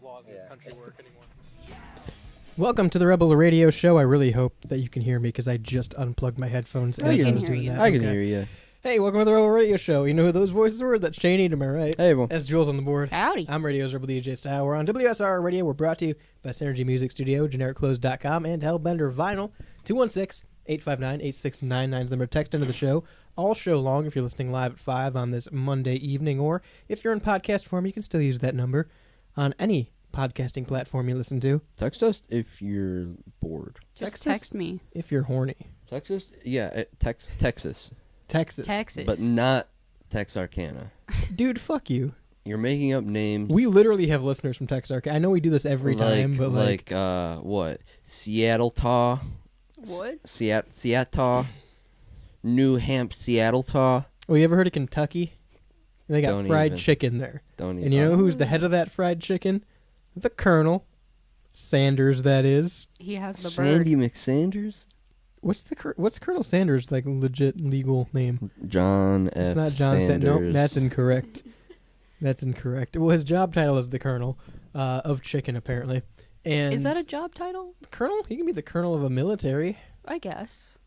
laws in this country work anymore. Welcome to the Rebel Radio Show. I really hope that you can hear me because I just unplugged my headphones as I was doing that. I can hear you. Hey, welcome to the Rebel Radio Show. You know who those voices were? That's Shane, am I right? Hey, everyone. That's Jules on the board. Howdy. I'm Radio's Rebel DJ Style. We're on WSR Radio. We're brought to you by Synergy Music Studio, GenericClothes.com, and Hellbender Vinyl. 216-859-8699 is the number to text into the show. All show long if you're listening live at 5 on this Monday evening, or if you're in podcast form, you can still use that number on any podcasting platform you listen to. Text us if you're bored. Just text me. If you're horny. Text us? Yeah, Texas. Texas. But not Texarkana. Dude, fuck you. You're making up names. We literally have listeners from Texarkana. I know we do this every time, but what? Seattle-taw? What? Seattle? New Hampshire, Seattle-taw? Oh, you ever heard of Kentucky? They got Don't fried even. chicken there. Don't even. And you know who's the head of that fried chicken? The Colonel Sanders, that is. He has the bird. Sandy McSanders? What's Colonel Sanders' like legit legal name? John F. It's not John Sanders. Nope, that's incorrect. That's incorrect. Well, his job title is the Colonel of Chicken, apparently. And Is that a job title? Colonel? He can be the Colonel of a military. I guess.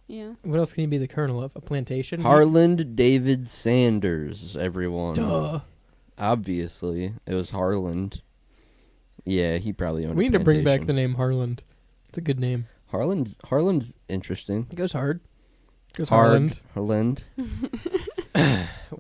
Yeah. What else can he be the Colonel of? A plantation? Harland David Sanders, everyone. Duh. Obviously. It was Harland. Yeah, he probably owned We a need to bring back plantation. the name Harland. It's a good name. Harland's interesting. It goes hard. Goes Harland.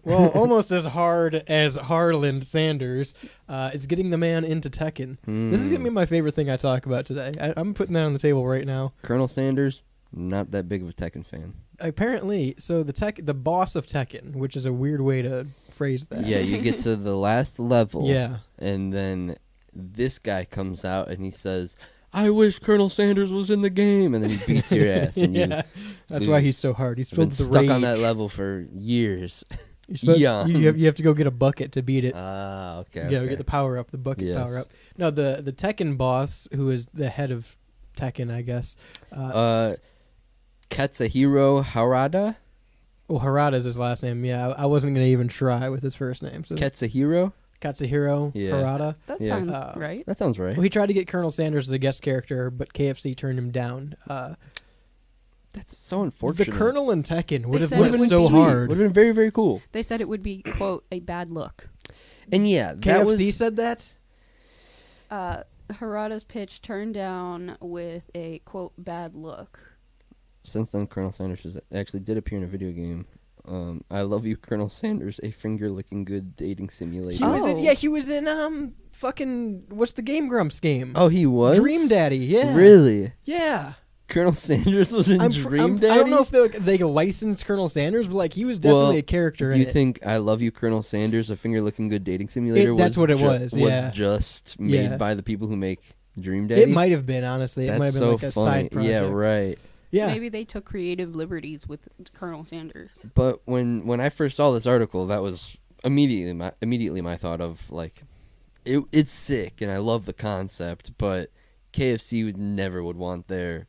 Well, almost as hard as Harland Sanders is getting the man into Tekken. This is going to be my favorite thing I talk about today. I'm putting that on the table right now. Colonel Sanders, not that big of a Tekken fan. Apparently, so the boss of Tekken, which is a weird way to phrase that. Yeah, you get to the last level. Yeah. And then this guy comes out and he says, I wish Colonel Sanders was in the game. And then he beats your ass. And Yeah. That's lose. why he's so hard. He's I've been filled with stuck rage. on that level for years. You Eons. have to go get a bucket to beat it. Okay. You know, get the power up, the bucket Yes. power up. No, the Tekken boss, who is the head of Tekken, I guess. Katsuhiro Harada? Well, Harada's his last name. Yeah, I wasn't going to even try with his first name. So Katsuhiro? Katsuhiro Yeah. Harada. That Yeah. sounds right. That sounds right. Well, he tried to get Colonel Sanders as a guest character, but KFC turned him down. That's so unfortunate. The Colonel in Tekken would have said been it would so be- hard. Would have been very, very cool. They said it would be, quote, a bad look. And yeah, that KFC was... said that? Harada's pitch turned down with a, quote, bad look. Since then, Colonel Sanders actually did appear in a video game. I Love You, Colonel Sanders, a finger-licking good dating simulator. He was in fucking what's the Game Grumps game? Oh, he was? Dream Daddy. Yeah. Really? Yeah. Colonel Sanders was in Dream Daddy? I don't know if they licensed Colonel Sanders, but he was definitely a character Do in you it. think I Love You, Colonel Sanders, a finger-licking good dating simulator That's what it was, yeah. Was just made Yeah. by the people who make Dream Daddy? It might have been, honestly. That's It might have been so like a funny. side project. Yeah, right. Yeah. Maybe they took creative liberties with Colonel Sanders. But when I first saw this article, that was immediately my thought of it's sick and I love the concept, but KFC would want the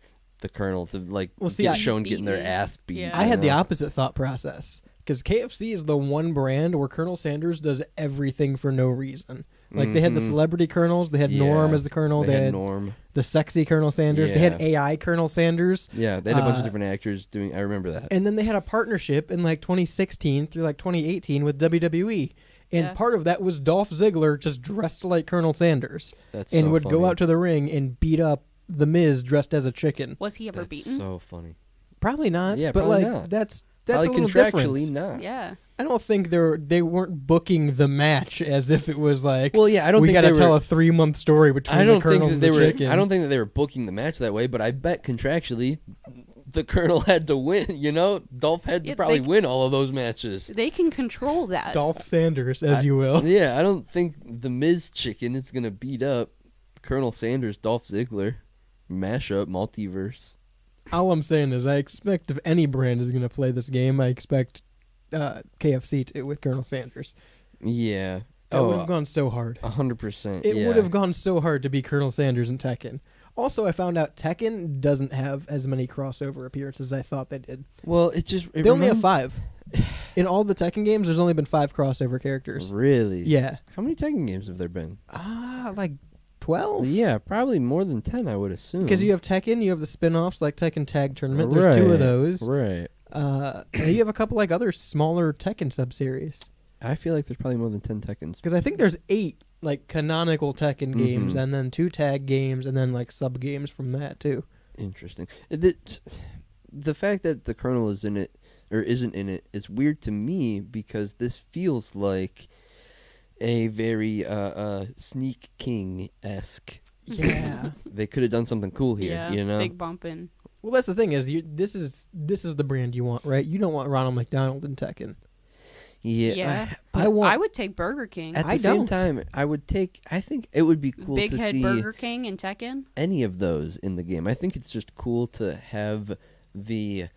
Colonel to get shown getting their ass beat. Yeah. I had the opposite thought process because KFC is the one brand where Colonel Sanders does everything for no reason. They had the celebrity colonels, they had Norm as the colonel, they had Norm, the sexy Colonel Sanders, they had AI Colonel Sanders. Yeah, they had a bunch of different actors doing. I remember that. And then they had a partnership in 2016 through 2018 with WWE. And part of that was Dolph Ziggler just dressed like Colonel Sanders. That's and so would funny. go out to the ring and beat up The Miz dressed as a chicken. Was he ever That's beaten? so funny. Probably not. Yeah, but probably not. that's Probably a little contractually different. not. Yeah. I don't think they weren't booking the match as if it was Well, yeah, I don't we think got to they tell were, a 3-month story between I the don't Colonel think that and they the were. chicken. I don't think that they were booking the match that way, but I bet contractually, the Colonel had to win. Dolph had to probably win all of those matches. They can control that. Dolph Sanders, as you will. Yeah, I don't think the Miz chicken is gonna beat up Colonel Sanders, Dolph Ziggler, mashup, multiverse. All I'm saying is I expect if any brand is going to play this game, I expect KFC to with Colonel Sanders. Yeah. That would have gone so hard. 100%. It would have gone so hard to be Colonel Sanders in Tekken. Also, I found out Tekken doesn't have as many crossover appearances as I thought they did. Well, they only have 5. In all the Tekken games, there's only been 5 crossover characters. Really? Yeah. How many Tekken games have there been? like 12. Yeah, probably more than 10, I would assume. Because you have Tekken, you have the spin-offs like Tekken Tag Tournament. There's 2 of those. Right. And you have a couple like other smaller Tekken sub-series. I feel like there's probably more than 10 Tekkens. Because I think there's 8 like canonical Tekken games, and then 2 tag games, and then like sub games from that too. Interesting. The fact that the Colonel is in it or isn't in it is weird to me because this feels like a very Sneak King-esque. Yeah. They could have done something cool here, Yeah, you know? big bumping. Well, that's the thing is, this is the brand you want, right? You don't want Ronald McDonald in Tekken. Yeah. I want. I would take Burger King. At the I same don't. time, I think it would be cool Big to Head see Burger King in Tekken. any of those in the game. I think it's just cool to have the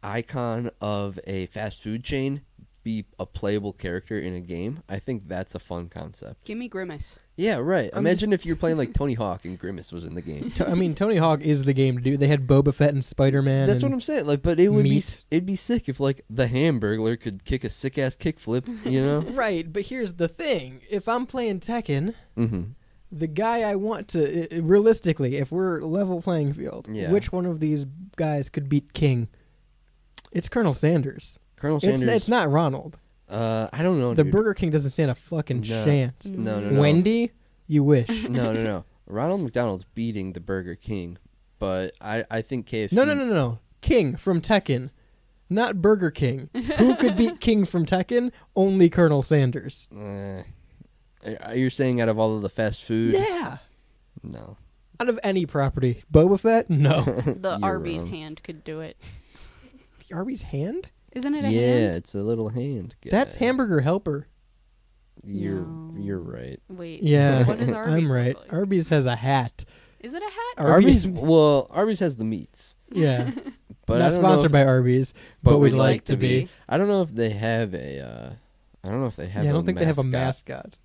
icon of a fast food chain be a playable character in a game. I think that's a fun concept. Give me Grimace. Yeah, right. I'm Imagine if you're playing like Tony Hawk and Grimace was in the game. I mean, Tony Hawk is the game to do. They had Boba Fett and Spider-Man. That's what I'm saying. Like, but it would Meat. it'd be sick if like the Hamburglar could kick a sick ass kickflip, you know? Right, but here's the thing: if I'm playing Tekken, Mm-hmm. the guy I want to realistically, if we're level playing field, Yeah. which one of these guys could beat King? It's Colonel Sanders. Colonel Sanders. It's not Ronald. I don't know. The dude. Burger King doesn't stand a fucking No. chance. No. Wendy, you wish. No. Ronald McDonald's beating the Burger King, but I think KFC. No. King from Tekken, not Burger King. Who could beat King from Tekken? Only Colonel Sanders. You're saying out of all of the fast food? Yeah. No. Out of any property. Boba Fett? No. The You're Arby's wrong. hand could do it. The Arby's hand? Isn't it a Yeah, hand? it's a little hand. Guy. That's Hamburger Helper. You're No. right. Wait. Yeah. What does Arby's I'm look right. like? Arby's has a hat. Is it a hat? Arby's has the meats, Yeah. but Not I don't know sponsored if, by Arby's, but we'd like to be. I don't know if they have a. I don't know if they have. Yeah, I don't a think they have a mascot.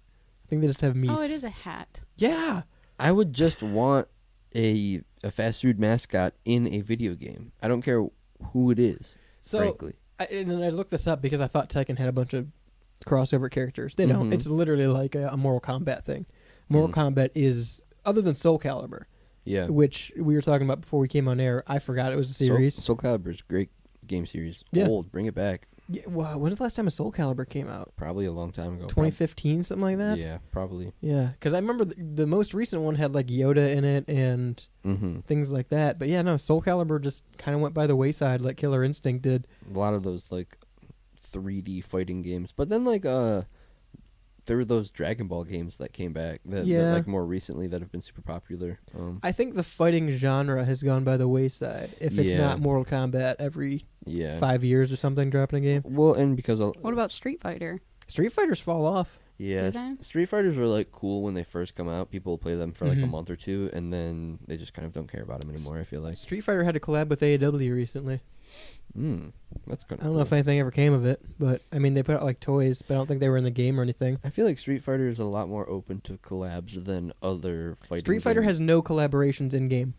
I think they just have meats. Oh, it is a hat. Yeah. I would just want a fast food mascot in a video game. I don't care who it is. So, frankly, and I looked this up because I thought Tekken had a bunch of crossover characters. They don't. Mhm. It's literally like a Mortal Kombat thing. Mortal Kombat is, other than Soul Calibur, yeah. which we were talking about before we came on air. I forgot it was a series. Soul Calibur's a great game series. Yeah. Old, bring it back. Yeah, wow, when was the last time a Soul Calibur came out? Probably a long time ago. 2015, something like that? Yeah, probably. Yeah, because I remember the most recent one had like Yoda in it and Mm-hmm. things like that. But yeah, no, Soul Calibur just kind of went by the wayside like Killer Instinct did. A lot of those like 3D fighting games, but then like there were those Dragon Ball games that came back that like more recently that have been super popular. I think the fighting genre has gone by the wayside. If it's Yeah. not Mortal Kombat every Yeah. 5 years or something dropping a game. Well, and because What about Street Fighter? Street Fighters fall off. yeah, Do they? Street Fighters were like cool when they first come out. People play them for like a Mhm. month or two, and then they just kind of don't care about them anymore. I feel like. Street Fighter had a collab with AEW recently. That's kind I of. don't know if anything ever came of it, but I mean they put out like toys, but I don't think they were in the game or anything. I feel like Street Fighter is a lot more open to collabs than other fighting. Street Fighter games. has no collaborations in game.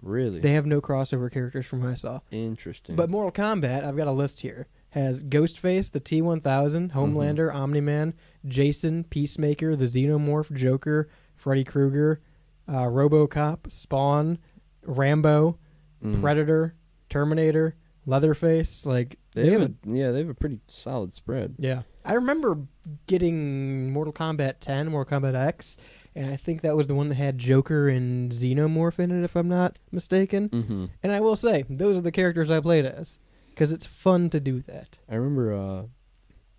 really They have no crossover characters from what I saw. interesting. But Mortal Kombat, I've got a list here, has Ghostface, the T-1000, Homelander, Omni-Man, Jason, Peacemaker, the Xenomorph, Joker, Freddy Krueger, RoboCop, Spawn, Rambo, Predator, Terminator, Leatherface. Like they have a pretty solid spread. yeah. I remember getting Mortal Kombat 10, Mortal Kombat X, and I think that was the one that had Joker and Xenomorph in it, if I'm not mistaken. Mm-hmm. And I will say, those are the characters I played as, because it's fun to do that. I remember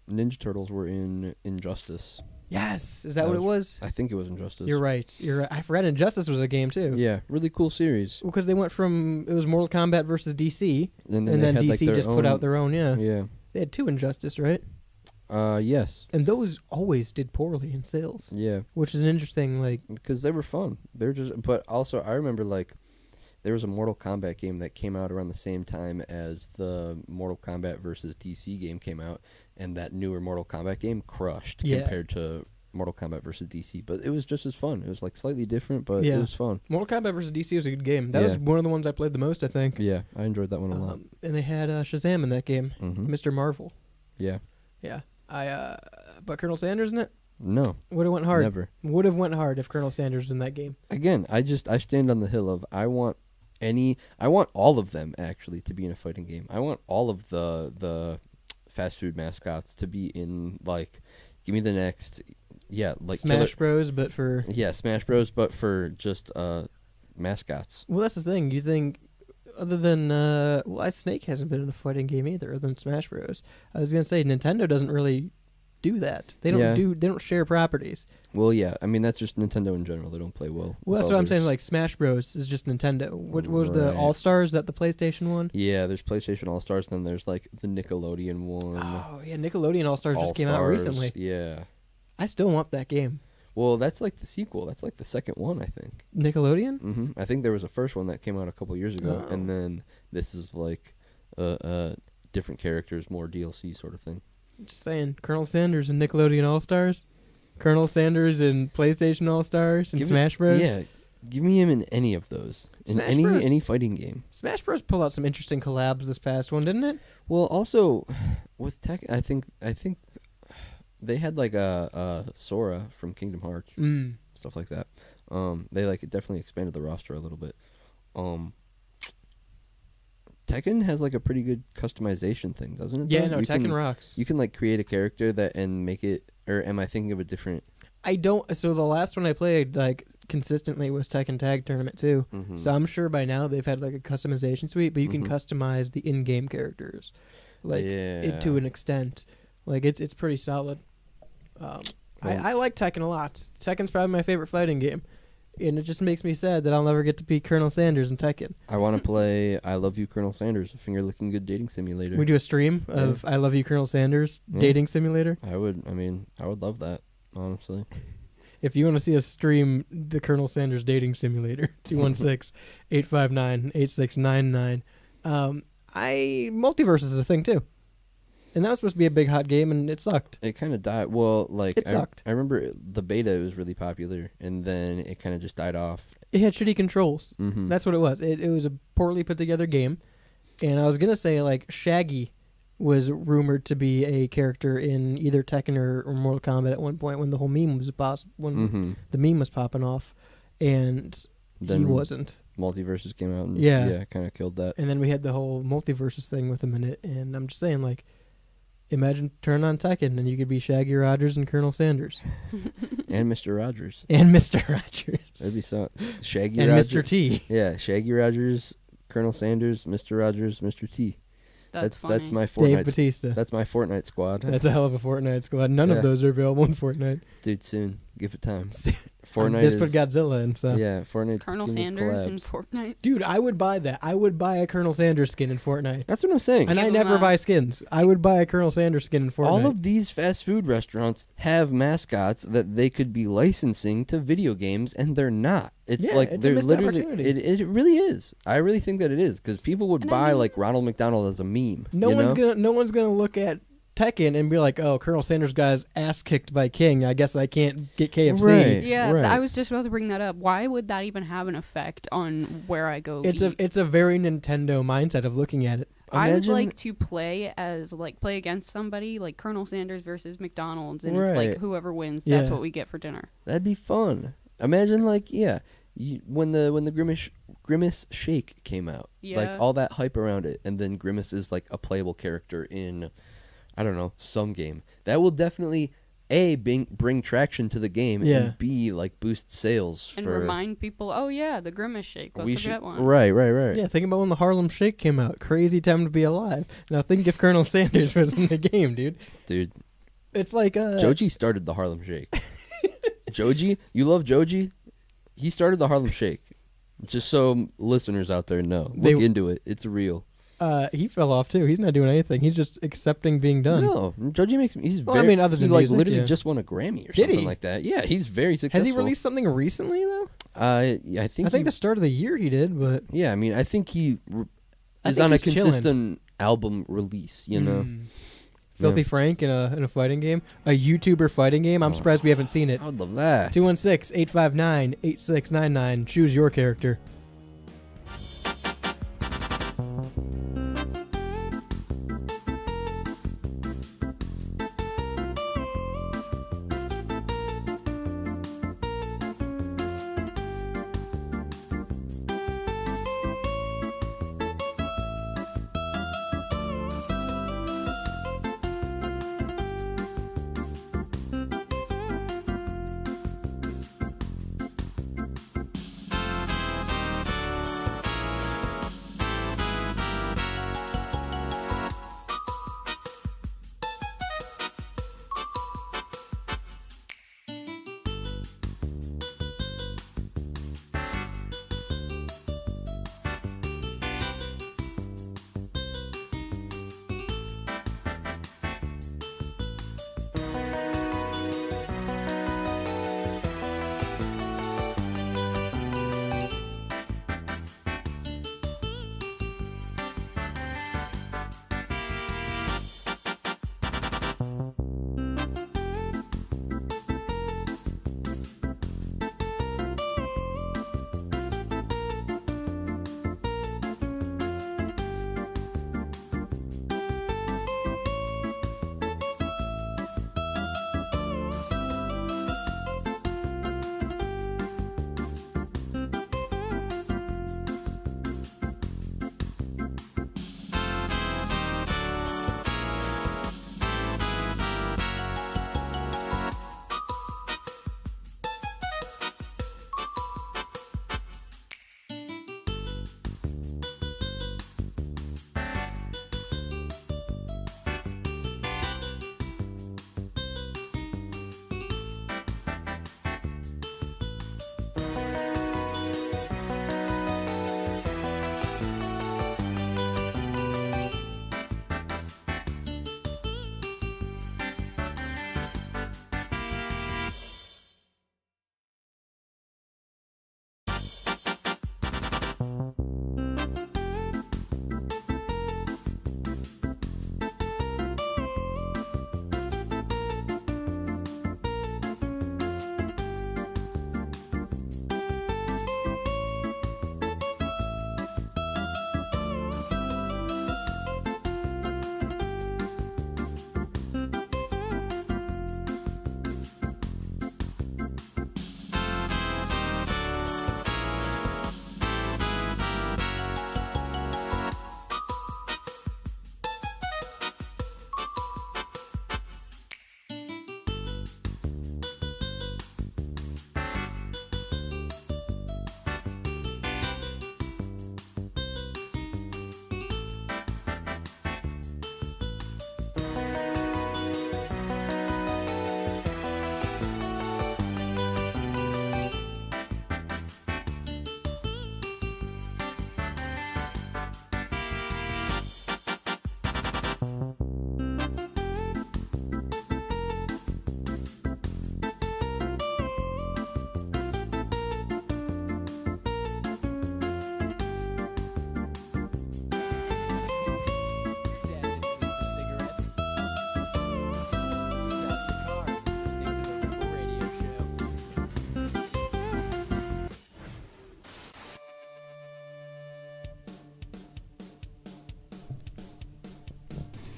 Ninja Turtles were in Injustice. Yes, is that what it was? I think it was Injustice. You're right. I forgot Injustice was a game too. Yeah, really cool series. Because they went from, it was Mortal Kombat versus DC, And and then they had, DC like, their just put out their own. Yeah, Yeah. they had 2 Injustice, right? Yes. And those always did poorly in sales, Yeah. which is an interesting like. Because they were fun. They're just. But also, I remember like there was a Mortal Kombat game that came out around the same time as the Mortal Kombat versus DC game came out, and that newer Mortal Kombat game crushed compared to Mortal Kombat versus DC. But it was just as fun. It was like slightly different, but it was fun. Mortal Kombat versus DC was a good game. That was one of the ones I played the most, I think. Yeah, I enjoyed that one a lot. And they had Shazam in that game, Mm-hmm. Mr. Marvel. Yeah. Yeah, but Colonel Sanders in it. No, Would have went hard. never. Would have went hard if Colonel Sanders was in that game. Again, I stand on the hill of I want all of them actually to be in a fighting game. I want all of the fast food mascots to be in, like, give me the next, like Smash Bros, but for Smash Bros, but for just mascots. well, that's the thing. You think other than Snake hasn't been in a fighting game either, other than Smash Bros. I was gonna say Nintendo doesn't really do that. They don't Yeah. They don't share properties. Well, yeah, I mean that's just Nintendo in general. They don't play well. Well, with that's what I'm saying. others. Like Smash Bros is just Nintendo. What was the Right. All Stars? Is that the PlayStation one? Yeah, there's PlayStation All Stars, then there's like the Nickelodeon one. Oh yeah, Nickelodeon All Stars just came out All-Stars, recently. Yeah. I still want that game. Well, that's like the sequel. That's like the second one, I think. Nickelodeon. I think there was a first one that came out a couple years ago, Oh. and then this is like different characters, more DLC sort of thing. Just saying, Colonel Sanders and Nickelodeon All Stars, Colonel Sanders and PlayStation All Stars and Give me- Smash Bros. Yeah, give me him in any of those. In Smash Bros. any fighting game. Smash Bros pulled out some interesting collabs this past one, didn't it? Well, also with Tech, I think they had like a Sora from Kingdom Hearts, stuff like that. They like definitely expanded the roster a little bit. Tekken has like a pretty good customization thing, doesn't it? Yeah, though? no, Tekken rocks. You can like create a character that and make it, or am I thinking of a different? I don't. So the last one I played like consistently was Tekken Tag Tournament 2. Mhm. So I'm sure by now they've had like a customization suite, but you can Mhm. customize the in-game characters, like to an extent. Like it's pretty solid. I like Tekken a lot. Tekken's probably my favorite fighting game, and it just makes me sad that I'll never get to be Colonel Sanders in Tekken. I want to play I Love You, Colonel Sanders, a finger-licking good dating simulator. We do a stream of I Love You, Colonel Sanders Yeah. dating simulator. I would love that, honestly. If you want to see us stream the Colonel Sanders dating simulator, 216-859-8699. Multiverse is a thing too. And that was supposed to be a big hot game, and it sucked. It kind of died. Well, like It sucked. I remember the beta was really popular, and then it kind of just died off. It had shitty controls. Mm-hmm. That's what it was. It was a poorly put together game. And I was going to say, like, Shaggy was rumored to be a character in either Tekken or Mortal Kombat at one point when the whole meme was when the meme was popping off. And Then he wasn't. Multiverses came out, and Yeah. kind of killed that. And then we had the whole multiverses thing with him in it. And I'm just saying, like, imagine turn on Tekken and you could be Shaggy Rogers and Colonel Sanders. And Mr. Rogers. And Mr. Rogers. That'd be so. Shaggy and Rogers. Mr. T. Yeah, Shaggy Rogers, Colonel Sanders, Mr. Rogers, Mr. T. That's That's funny. my Dave Fortnite. Batista. That's my Fortnite squad. That's a hell of a Fortnite squad. None Yeah. of those are available in Fortnite. Dude, soon. Give it time. Soon. Fortnite Just is, put Godzilla in, so. yeah, Fortnite. Colonel Sanders in Fortnite. Dude, I would buy that. I would buy a Colonel Sanders skin in Fortnite. That's what I'm saying. And I Give 'em never a- buy skins. I would buy a Colonel Sanders skin in Fortnite. All of these fast food restaurants have mascots that they could be licensing to video games, and they're not. It's Yeah, like it's a they're missed literally. opportunity. It really is. I really think that it is because people would And I buy mean- like Ronald McDonald as a meme. no you one's know? gonna look at Tekken and be like, "Oh, Colonel Sanders guy's ass kicked by King. I guess I can't get KFC." Right. Yeah, right. I was just about to bring that up. Why would that even have an effect on where I go It's eat? a very Nintendo mindset of looking at it. I would Imagine- like to play against somebody like Colonel Sanders versus McDonald's, and it's Right. like whoever wins, that's Yeah. what we get for dinner. That'd be fun. Imagine like when the Grimace Shake came out, like Yeah. all that hype around it, and then Grimace is like a playable character in, I don't know, some game. That will definitely bring traction to the game, Yeah. and B like boost sales And for remind people, oh yeah, the Grimace Shake, let's we get should one. right. Yeah, think about when the Harlem Shake came out. Crazy time to be alive. Now think if Colonel Sanders was in the game, dude. Dude. It's like Joji started the Harlem Shake. Joji, you love Joji? He started the Harlem Shake. Just so listeners out there know, look into it. It's real. he fell off too. He's not doing anything. He's just accepting being done. No, Joji makes. He's Well, I very. mean, other he than like music, literally yeah. just won a Grammy or Did something he? like that. Yeah, he's very successful. Has he released something recently though? Yeah, I think. I think the start of the year he did, but Yeah, I mean, I think he I is think on a he's chilling. consistent album release. You know, Filthy Yeah. Frank in a fighting game, a YouTuber fighting game. I'm Oh. surprised we haven't seen it. I would love that. 216-859-8699. Choose your character.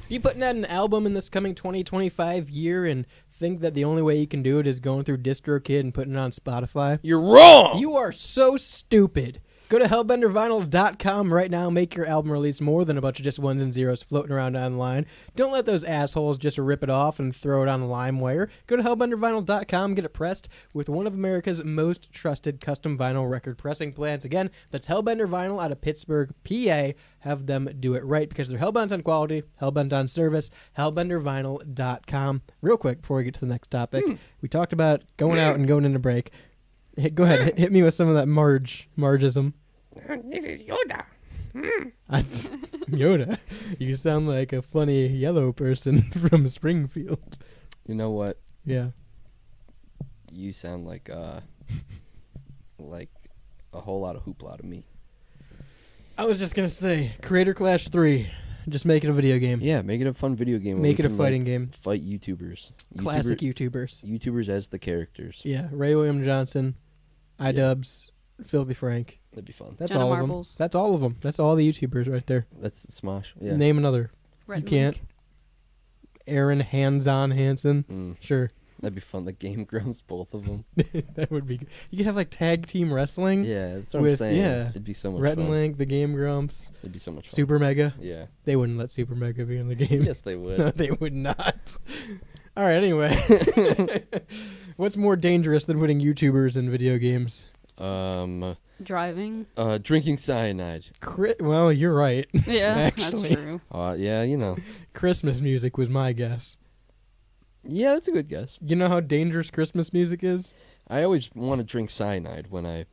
you putting out an album in this coming 2025 year and think that the only way you can do it is going through DistroKid and putting it on Spotify? You're wrong. You are so stupid. Go to hellbendervinyl.com right now. Make your album release more than a bunch of just ones and zeros floating around online. Don't let those assholes just rip it off and throw it on LimeWire. Go to hellbendervinyl.com. Get it pressed with one of America's most trusted custom vinyl record pressing plants. Again, that's Hellbender Vinyl out of Pittsburgh, PA. Have them do it right because they're hellbent on quality, hellbent on service. Hellbendervinyl.com. Real quick before we get to the next topic, we talked about going out and going into break. Go ahead, hit me with some of that Margism. This is Yoda. Yoda, you sound like a funny yellow person from Springfield. You know what? Yeah. You sound like a whole lot of hoopla to me. I was just gonna say, Creator Clash 3. Just make it a video game. Yeah, make it a fun video game. Make it a fighting game. Fight YouTubers. Classic YouTubers. YouTubers as the characters. Yeah, Ray William Johnson, iDubbbz, Filthy Frank. That'd be fun. That's Jenna all Marbles. of them. That's all of them. That's all the YouTubers right there. That's Smosh. Yeah. Name another. Red You can't. Link. Aaron Hands-On Hansen. Sure. That'd be fun. The Game Grumps, both of them. That would be good. You could have like tag team wrestling. Yeah, that's what With- I'm saying. yeah. It'd be so much Red and fun. Link, the Game Grumps, It'd be so much fun. Super Mega. Yeah. They wouldn't let Super Mega be in the game. Yes, they No, would. they would not. All right, anyway. What's more dangerous than putting YouTubers in video games? Driving. Drinking cyanide. Well, you're right. Yeah, Actually. that's true. Yeah, you know. Christmas music was my guess. Yeah, that's a good guess. You know how dangerous Christmas music is? I always want to drink cyanide when I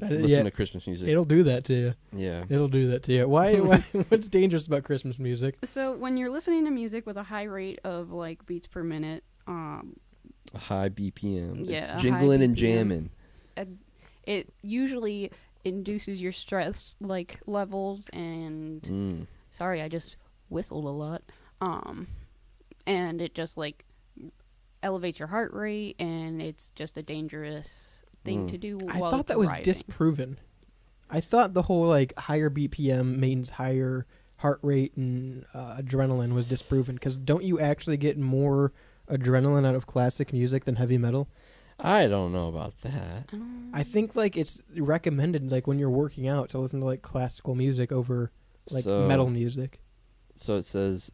listen yeah. to Christmas music. It'll do that to you. Yeah. It'll do that to you. Why what's dangerous about Christmas music? So when you're listening to music with a high rate of like beats per minute, A high BPM. Yeah, a It's high jingling and BPM. jamming. it usually induces your stress like levels and sorry, I just whistled a lot. And it just like elevates your heart rate, and it's just a dangerous thing to do I while thought that was driving. disproven. I thought the whole like higher BPM means higher heart rate and adrenaline was disproven because don't you actually get more adrenaline out of classic music than heavy metal? I don't know about that. I think like it's recommended like when you're working out to listen to like classical music over like So- metal music. So it says,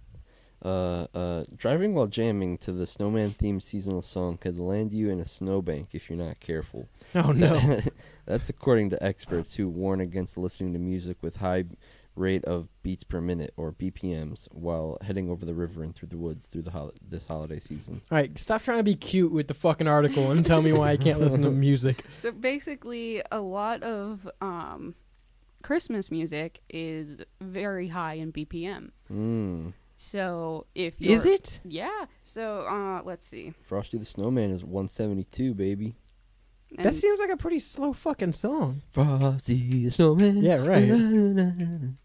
driving while jamming to the Snowman themed seasonal song could land you in a snowbank if you're not careful. Oh no. That's according to experts who warn against listening to music with high rate of beats per minute or BPMs while heading over the river and through the woods through this holiday season. All right, stop trying to be cute with the fucking article and tell me why I can't listen to music. So basically, a lot of Christmas music is very high in BPM. So if you're, Is it? Yeah. So let's see. Frosty the Snowman is 172, baby. And That seems like a pretty slow fucking song. Frosty the Snowman. Yeah, right.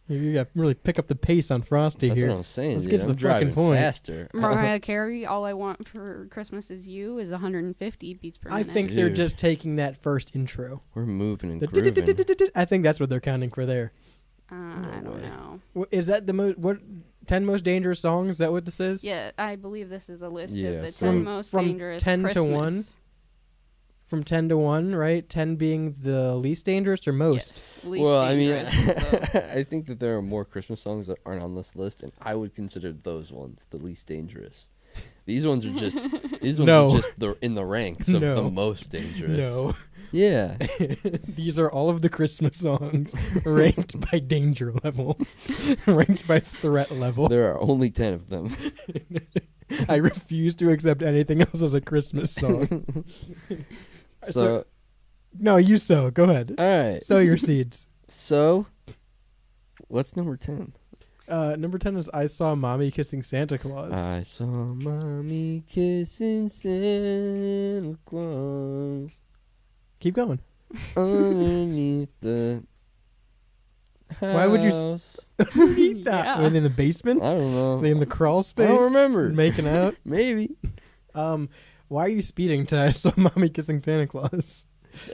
You got to really pick up the pace on Frosty That's here. what I'm saying. Let's dude. get to I'm the fucking driving point. faster. Mariah Carey, "All I Want for Christmas Is You" is 150 beats per I minute. think they're Dude. just taking that first intro. We're moving and The grooving. I think that's what they're counting for there. I No don't way. know. Is that the 10 most dangerous songs? Is that what this is? Yeah, I believe this is a list Yeah, of the so- 10 most From dangerous 10 to Christmas. 1? From 10 to 1, right? 10 being the least dangerous or most? Yes, least Well, I mean, dangerous, so- I think that there are more Christmas songs that aren't on this list, and I would consider those ones the least dangerous. These ones are just No. are just in the ranks of No. the most dangerous. No. Yeah. These are all of the Christmas songs ranked by danger level, ranked by threat level. There are only 10 of them. I refuse to accept anything else as a Christmas song. So, No, you sow. Go ahead. all right. Sow your seeds. So, what's number 10? Number 10 is I Saw Mommy Kissing Santa Claus. I saw mommy kissing Santa Claus Keep going. underneath the house. Why would you Read that. Yeah. Are they in the basement? I don't know. Are they in the crawl space? I don't remember. Making out? Maybe. Why are you speeding to I Saw Mommy Kissing Santa Claus?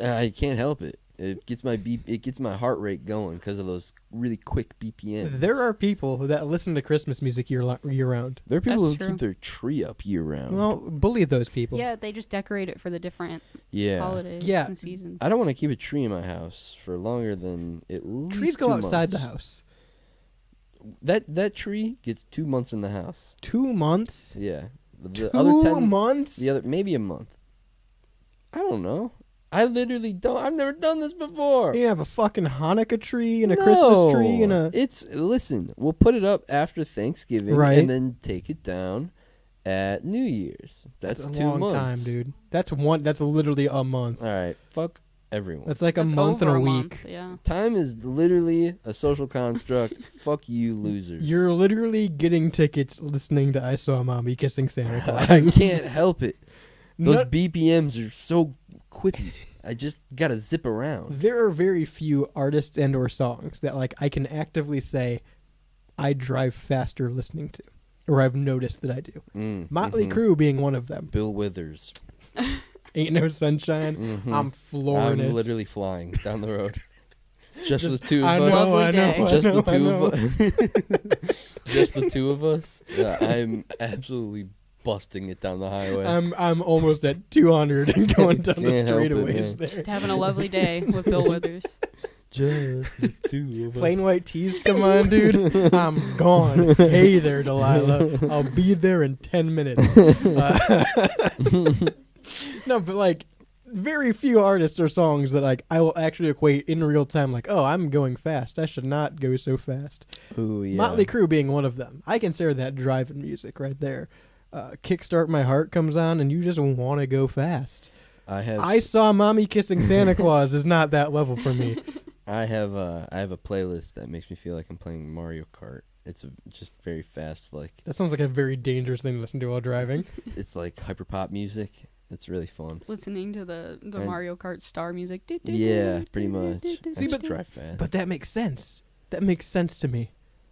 I can't help it. It gets my heart rate going because of those really quick BPMs. There are people that listen to Christmas music year round. There are people That's who true. keep their tree up year round. Well, bully those people. Yeah, they just decorate it for the different Yeah. holidays Yeah. and seasons. I don't want to keep a tree in my house for longer than at least Trees go 2 outside months. the house. That tree gets 2 months in the house. 2 months. Yeah. The 2 other 10 months. The other maybe a month. I don't know. I literally don't. I've never done this before. You have a fucking Hanukkah tree and a Christmas tree and a. Listen. We'll put it up after Thanksgiving, Right. and then take it down at New Year's. That's a 2 long months, time, dude. That's literally a month. All right, fuck everyone. That's like a That's month and over a month, week. Yeah. Time is literally a social construct. Fuck you, losers. You're literally getting tickets listening to "I Saw Mommy Kissing Santa Claus." I can't help it. Those No- BPMs are so quippy. I just gotta zip around. There are very few artists and or songs that like I can actively say I drive faster listening to, or I've noticed that I do. Motley Crue being one of them. Bill Withers. Ain't No Sunshine. Mhm. I'm flooring I'm it. literally flying down the road. Just the Just- two I of us. know, Lovely I know, day. I Just know, the I two know. of us. Just the two of us. Yeah, I'm absolutely busting it down the highway. I'm almost at 200 and going down the Can't help it, straightaways man. Just there. having a lovely day with Bill Withers. Just the two of us. Plain white tees, come on, dude. I'm gone. Hey there, Delilah. I'll be there in 10 minutes. No, but like, very few artists or songs that like I will actually equate in real time. Like, oh, I'm going fast. I should not go so fast. Ooh, yeah. Motley Crue being one of them. I consider that driving music right there. Kickstart My Heart comes on, and you just want to go fast. I Saw Mommy Kissing Santa Claus is not that level for me. I have a playlist that makes me feel like I'm playing Mario Kart. It's just very fast, like That sounds like a very dangerous thing to listen to while driving. it's like hyperpop music. It's really fun. Listening to the And- Mario Kart star music. Yeah, pretty much. See, I just but- drive fast. But that makes sense. That makes sense to me.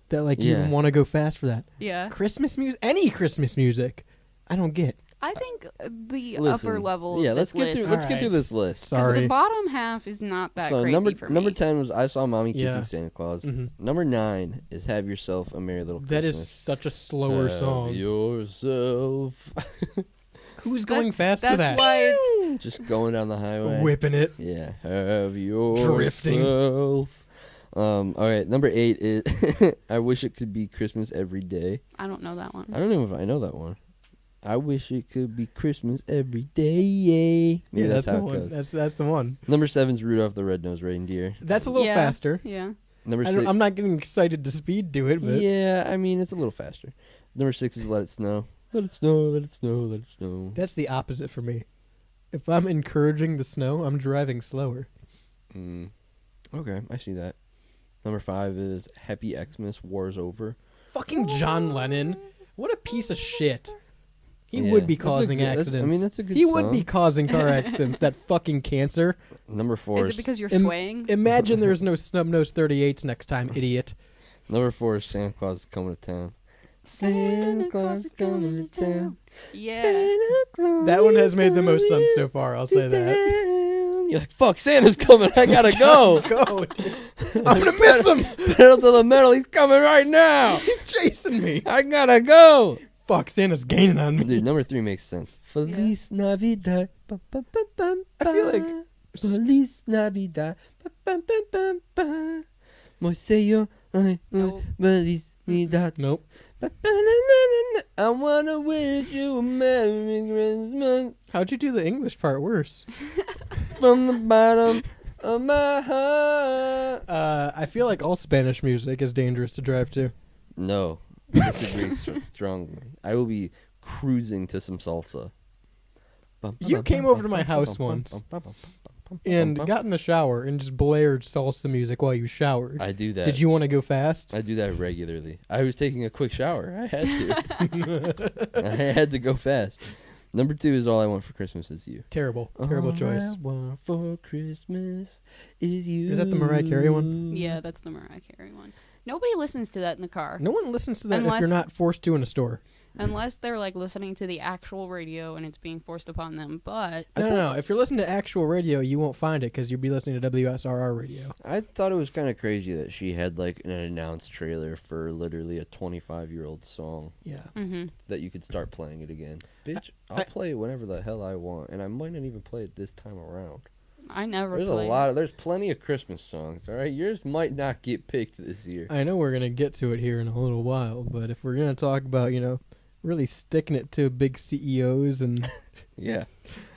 That like Yeah. you want to go fast for that. Yeah. Christmas music, any Christmas music, I don't get. I think the Listen, upper level yeah, of let's this get through. list, Let's get Alright. through this list. so Sorry. the bottom half is not that So crazy for number me. 10 was I Saw Mommy Kissing Yeah. Santa Claus. Mhm. Number 9 is Have Yourself a Merry Little That is Christmas. such a slower Have song. yourself. Who's going fast to That's that? why it's Just going down the highway. Whipping it. Yeah. Have yourself. Drifting. All right. Number 8 is I Wish It Could Be Christmas Every Day. I don't know that one. I don't know if I know that one. I wish it could be Christmas every day. Maybe Yeah, that's, how the it one. goes. That's the one. Number 7's Rudolph the Red-Nosed Reindeer. That's a little Yeah. faster. Yeah. Number 6. I'm not getting excited to speed do it, but Yeah, I mean, it's a little faster. Number 6 is Let It Snow. Let it snow, let it snow, let it snow. that's the opposite for me. If I'm encouraging the snow, I'm driving slower. Okay, I see that. Number 5 is Happy Xmas, War's Over. Fucking John Lennon. What a piece of shit. He Yeah, would be that's a causing good- that's- accidents. I mean, that's a good He would be song. causing car accidents. That fucking cancer. Number 4 Is it because you're Im- swaying? Imagine there's no snub-nosed 38s next time, idiot. Number 4 is Santa Claus is Coming to Town. Santa Claus is coming to town. Yeah. Santa Claus That one has made the most is sense so far, I'll say that. down. You're like, fuck, Santa's coming. I gotta go. Go, dude. I'm gonna miss him. Pedal to the metal. He's coming right now. He's chasing me. I gotta go. Fuck, Santa's gaining on me. Dude, number 3 makes sense. Feliz Navidad. Ba, ba, ba, ba, I feel like ba. Feliz Navidad. Ba, ba, ba, ba, ba. Moiseo. Nope. Feliz Navidad. Nope. Ba, ba, na, na, na, na. I wanna wish you a Merry Christmas How'd you do the English part worse? from the bottom of my heart. I feel like all Spanish music is dangerous to drive to. No, I disagree strongly. I will be cruising to some salsa. You came over to my house once and got in the shower and just blared salsa music while you showered. I do that. Did you want to go fast? I do that regularly. I was taking a quick shower. I had to. I had to go fast. Number 2 is All I Want for Christmas Is You. Terrible All choice. I want for Christmas is you. Is that the Mariah Carey one? Yeah, that's the Mariah Carey one. Nobody listens to that in the car. No one listens to that if Unless- you're not forced to in a store. Unless they're like listening to the actual radio and it's being forced upon them. But No. If you're listening to actual radio, you won't find it because you'll be listening to WSRR radio. I thought it was kind of crazy that she had like an announced trailer for literally a 25-year-old song Yeah. mm-hmm. so that you could start playing it again. Bitch, I'll play it whenever the hell I want, and I might not even play it this time around. I never There's played. there's plenty of Christmas songs, all right? Yours might not get picked this year. I know we're going to get to it here in a little while, but if we're going to talk about, really sticking it to big CEOs, and Yeah.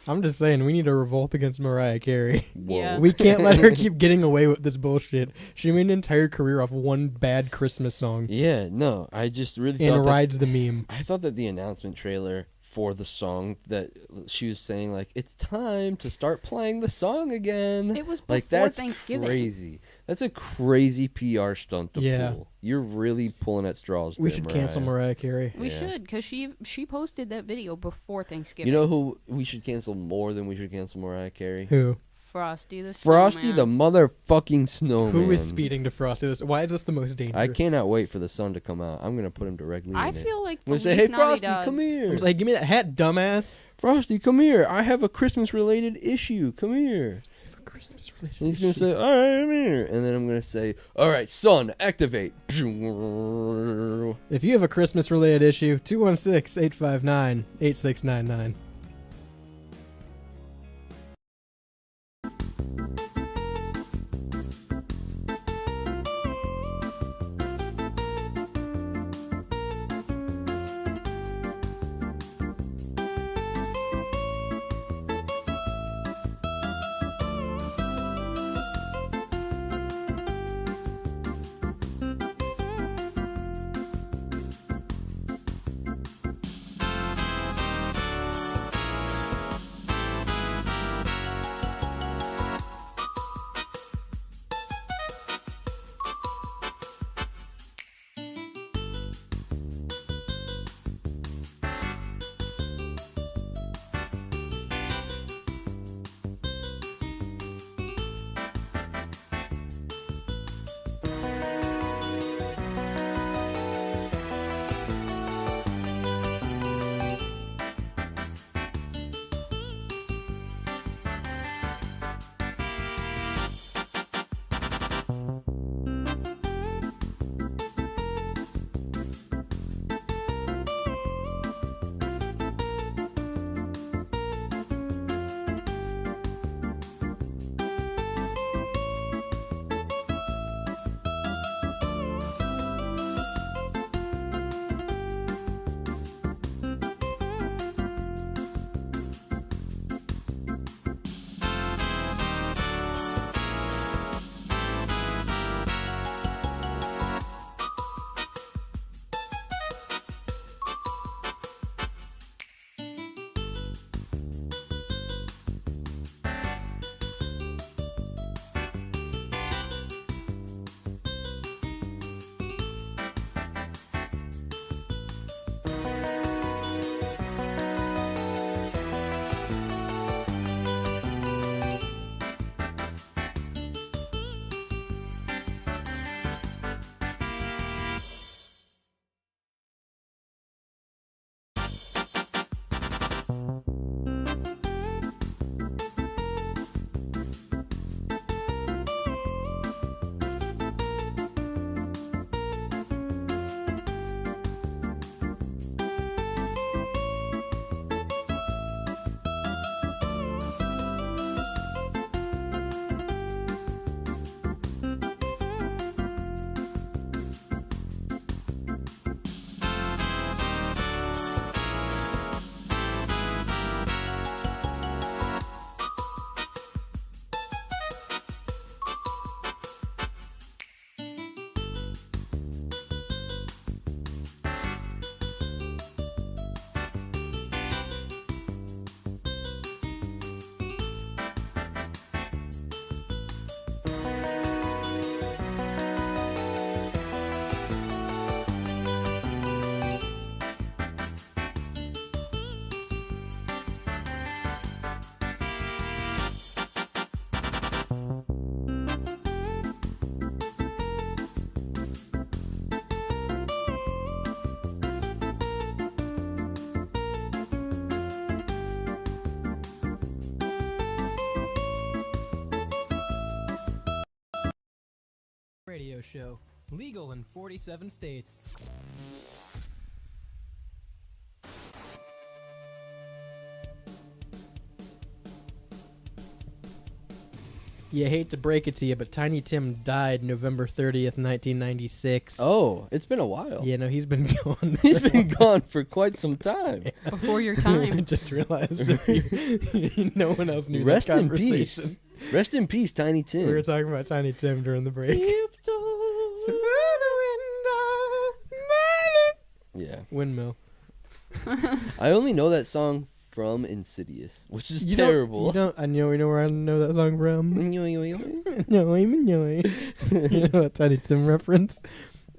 I'm just saying we need to revolt against Mariah Carey. Whoa. Yeah. We can't let her keep getting away with this bullshit. She made an entire career off one bad Christmas song Yeah, no, I just really and thought that, rides the meme. I thought that the announcement trailer for the song that she was saying, like, it's time to start playing the song again. It was before like, that's Thanksgiving. crazy. That's a crazy PR stunt to Yeah. pull. You're really pulling at straws. We there, should cancel Mariah Carey. We Yeah. should, because she posted that video before Thanksgiving. You know who we should cancel more than we should cancel Mariah Carey? Who? Frosty the Frosty the Snowman. motherfucking snowman. Who is speeding to Frosty? Why is this the most dangerous? I cannot wait for the sun to come out. I'm gonna put him directly I in it. feel like I'm gonna the say, hey least naughty Frosty, dog. come here. I'm like, give me that hat, dumbass. Frosty, come here. I have a Christmas-related issue. Come here. Christmas related. And he's going to say, all right, I'm here. And then I'm going to say, all right, sun, activate. If you have a Christmas related issue, 216-859-8699. Radio show. Legal in 47 states. You hate to break it to you, but Tiny Tim died November 30th, 1996. Oh, it's been a while. Yeah, no, he's been gone. He's been gone for quite some time. Before your I time. just realized no one else knew Rest that in conversation. peace. Rest in peace, Tiny Tim. We were talking about Tiny Tim during the break. Yeah. Windmill. I only know that song from Insidious, which is You terrible. don't. I know. You know where I know that song from. No, you know that Tiny Tim reference.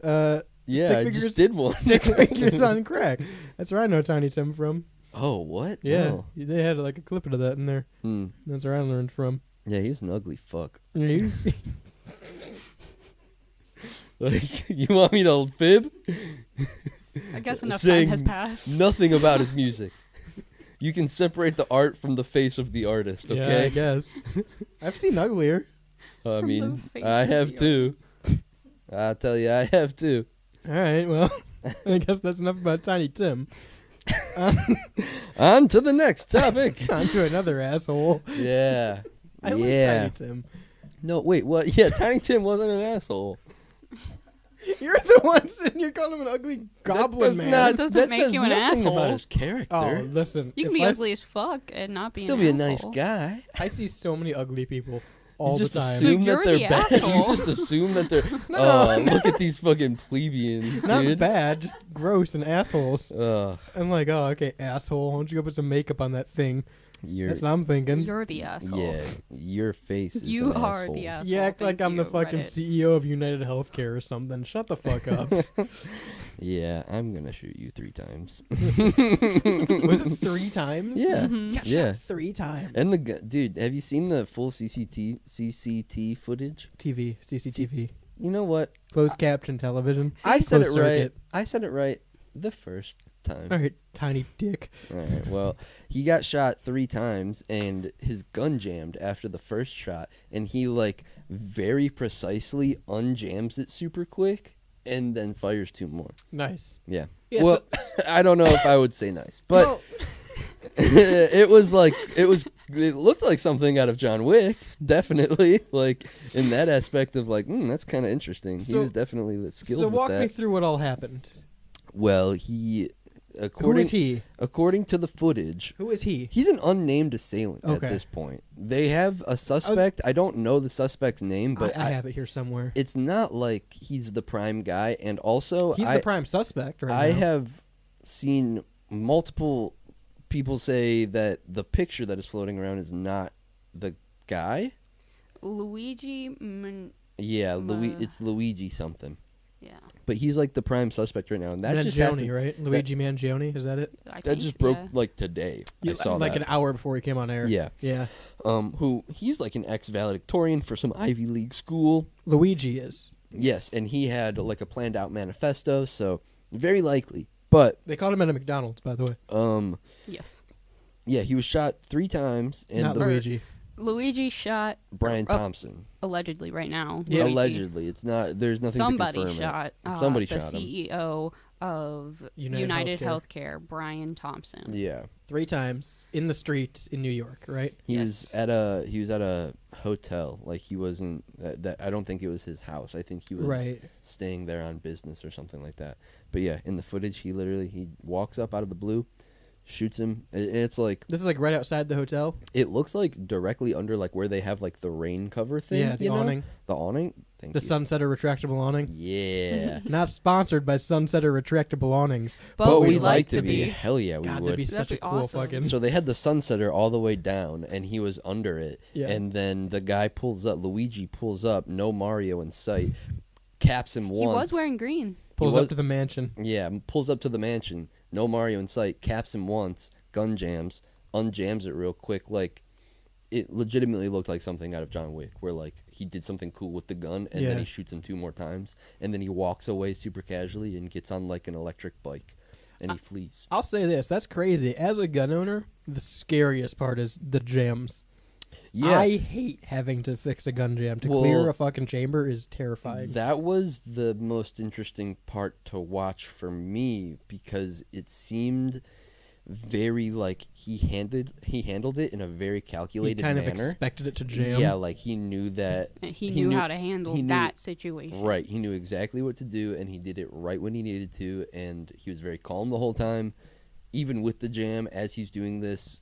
Yeah, Stick I figures- just did one. Stick figures on crack. That's where I know Tiny Tim from. Oh, what? Yeah, Oh. they had like a clip of that in there. Hmm. That's where I learned from. Yeah, he was an ugly fuck. Yeah, he was- Like, you want me to fib? I guess enough Saying time has passed. Nothing about his music. You can separate the art from the face of the artist, Yeah, I okay? guess. I've seen uglier. I From mean, the face I of have the too. I'll tell you, I have too. All right, well, I guess that's enough about Tiny Tim. On to the next topic. On to another asshole. Yeah. I yeah. like Tiny Tim. No, wait, what? Yeah, Tiny Tim wasn't an asshole. You're the one sitting here calling him an ugly goblin man. That doesn't make says you an nothing asshole. about his character. Oh, listen. You can if be I ugly as fuck and not be Still an be a asshole. nice guy. I see so many ugly people all You the just time. assume So that you're they're the bad. asshole. You just assume that they're. No, oh, no. look at these fucking plebeians, It's not dude. bad, just gross and assholes. Ugh, I'm like, oh, okay, asshole. Why don't you go put some makeup on that thing? you're. That's what I'm thinking. You're the asshole. Yeah, your face is You an are asshole. the asshole. You act like Thank I'm the you, fucking Reddit. CEO of United Healthcare or something. Shut the fuck up. Yeah, I'm gonna shoot you 3 times. Was it 3 times? Yeah, Mhm. Got yeah. shot 3 times. And dude, have you seen the full CCT footage? TV, CCTV, You know what? closed caption television. I said it Closed right. circuit. I said it right the first time. All right, tiny dick. All right. Well, he got shot 3 times, and his gun jammed after the first shot, and he like very precisely unjams it super quick, and then fires 2 more. Nice. Yeah. Yeah, well, I don't know if I would say nice, but no, it looked like something out of John Wick, definitely. Like in that aspect of like, that's kind of interesting. He So- was definitely skilled so with walk that. me through what all happened. Well, Who according is he? according to the footage, Who is he? he's an unnamed assailant Okay. at this point. They have a suspect. I don't know the suspect's name, but I have it here somewhere. it's not like he's the prime guy. And also, He's the prime suspect right I now. have seen multiple people say that the picture that is floating around is not the guy. Luigi. Yeah, Ma- it's Luigi something. Yeah. But he's like the prime suspect right now, and that just happened. Mangione, right? Luigi Mangione, is that it? I That think, just broke yeah. like today. I saw like that. an hour before he came on air. Yeah. Yeah. Who he's like an ex-valedictorian for some Ivy League school. Luigi is. Yes, and he had like a planned out manifesto, so very likely. But They called him at a McDonald's, by the way. Yes. yeah, he was shot 3 times, and Not Luigi. Luigi shot Brian Oh, Thompson. allegedly right now. Yeah. Luigi. Allegedly, it's not. There's nothing Somebody to confirm shot Somebody the shot him. CEO of United United Healthcare. Healthcare, Brian Thompson. Yeah, 3 times in the streets in New York, right? he Yes. was at a hotel. Like he wasn't. That I don't think it was his house. I think he was Right. staying there on business or something like that. But yeah, in the footage, he walks up out of the blue, shoots him. And it's like This is like right outside the hotel. it looks like directly under like where they have like the rain cover thing. Yeah, the you know? awning. The awning. Thank The you. Sunsetter retractable awning. Yeah. Not sponsored by Sunsetter retractable awnings. But, we'd we'd like to be. Hell yeah, we God, would. that'd be That'd such a be cool awesome. fucking. So they had the sunsetter all the way down, and he was under it. Yeah. And then the guy pulls up. Luigi pulls up. No Mario in sight. Caps him He once. was wearing green. Pulls was- up to the mansion. Yeah, pulls up to the mansion. No Mario in sight. Caps him once. Gun jams. Unjams it real quick. Like it legitimately looked like something out of John Wick, where like he did something cool with the gun, and then Yeah. he shoots him 2 more times, and then he walks away super casually and gets on like an electric bike, and he flees. I'll say this. That's crazy. As a gun owner, the scariest part is the jams. Yeah. I hate having to fix a gun jam. To Well, clear a fucking chamber is terrifying. That was the most interesting part to watch for me because it seemed very like he handled it in a very He calculated kind of manner. expected it to jam. Yeah, like he knew that He knew how to handle he knew- that situation. right. He knew exactly what to do, and he did it right when he needed to, and he was very calm the whole time, even with the jam as he's doing this.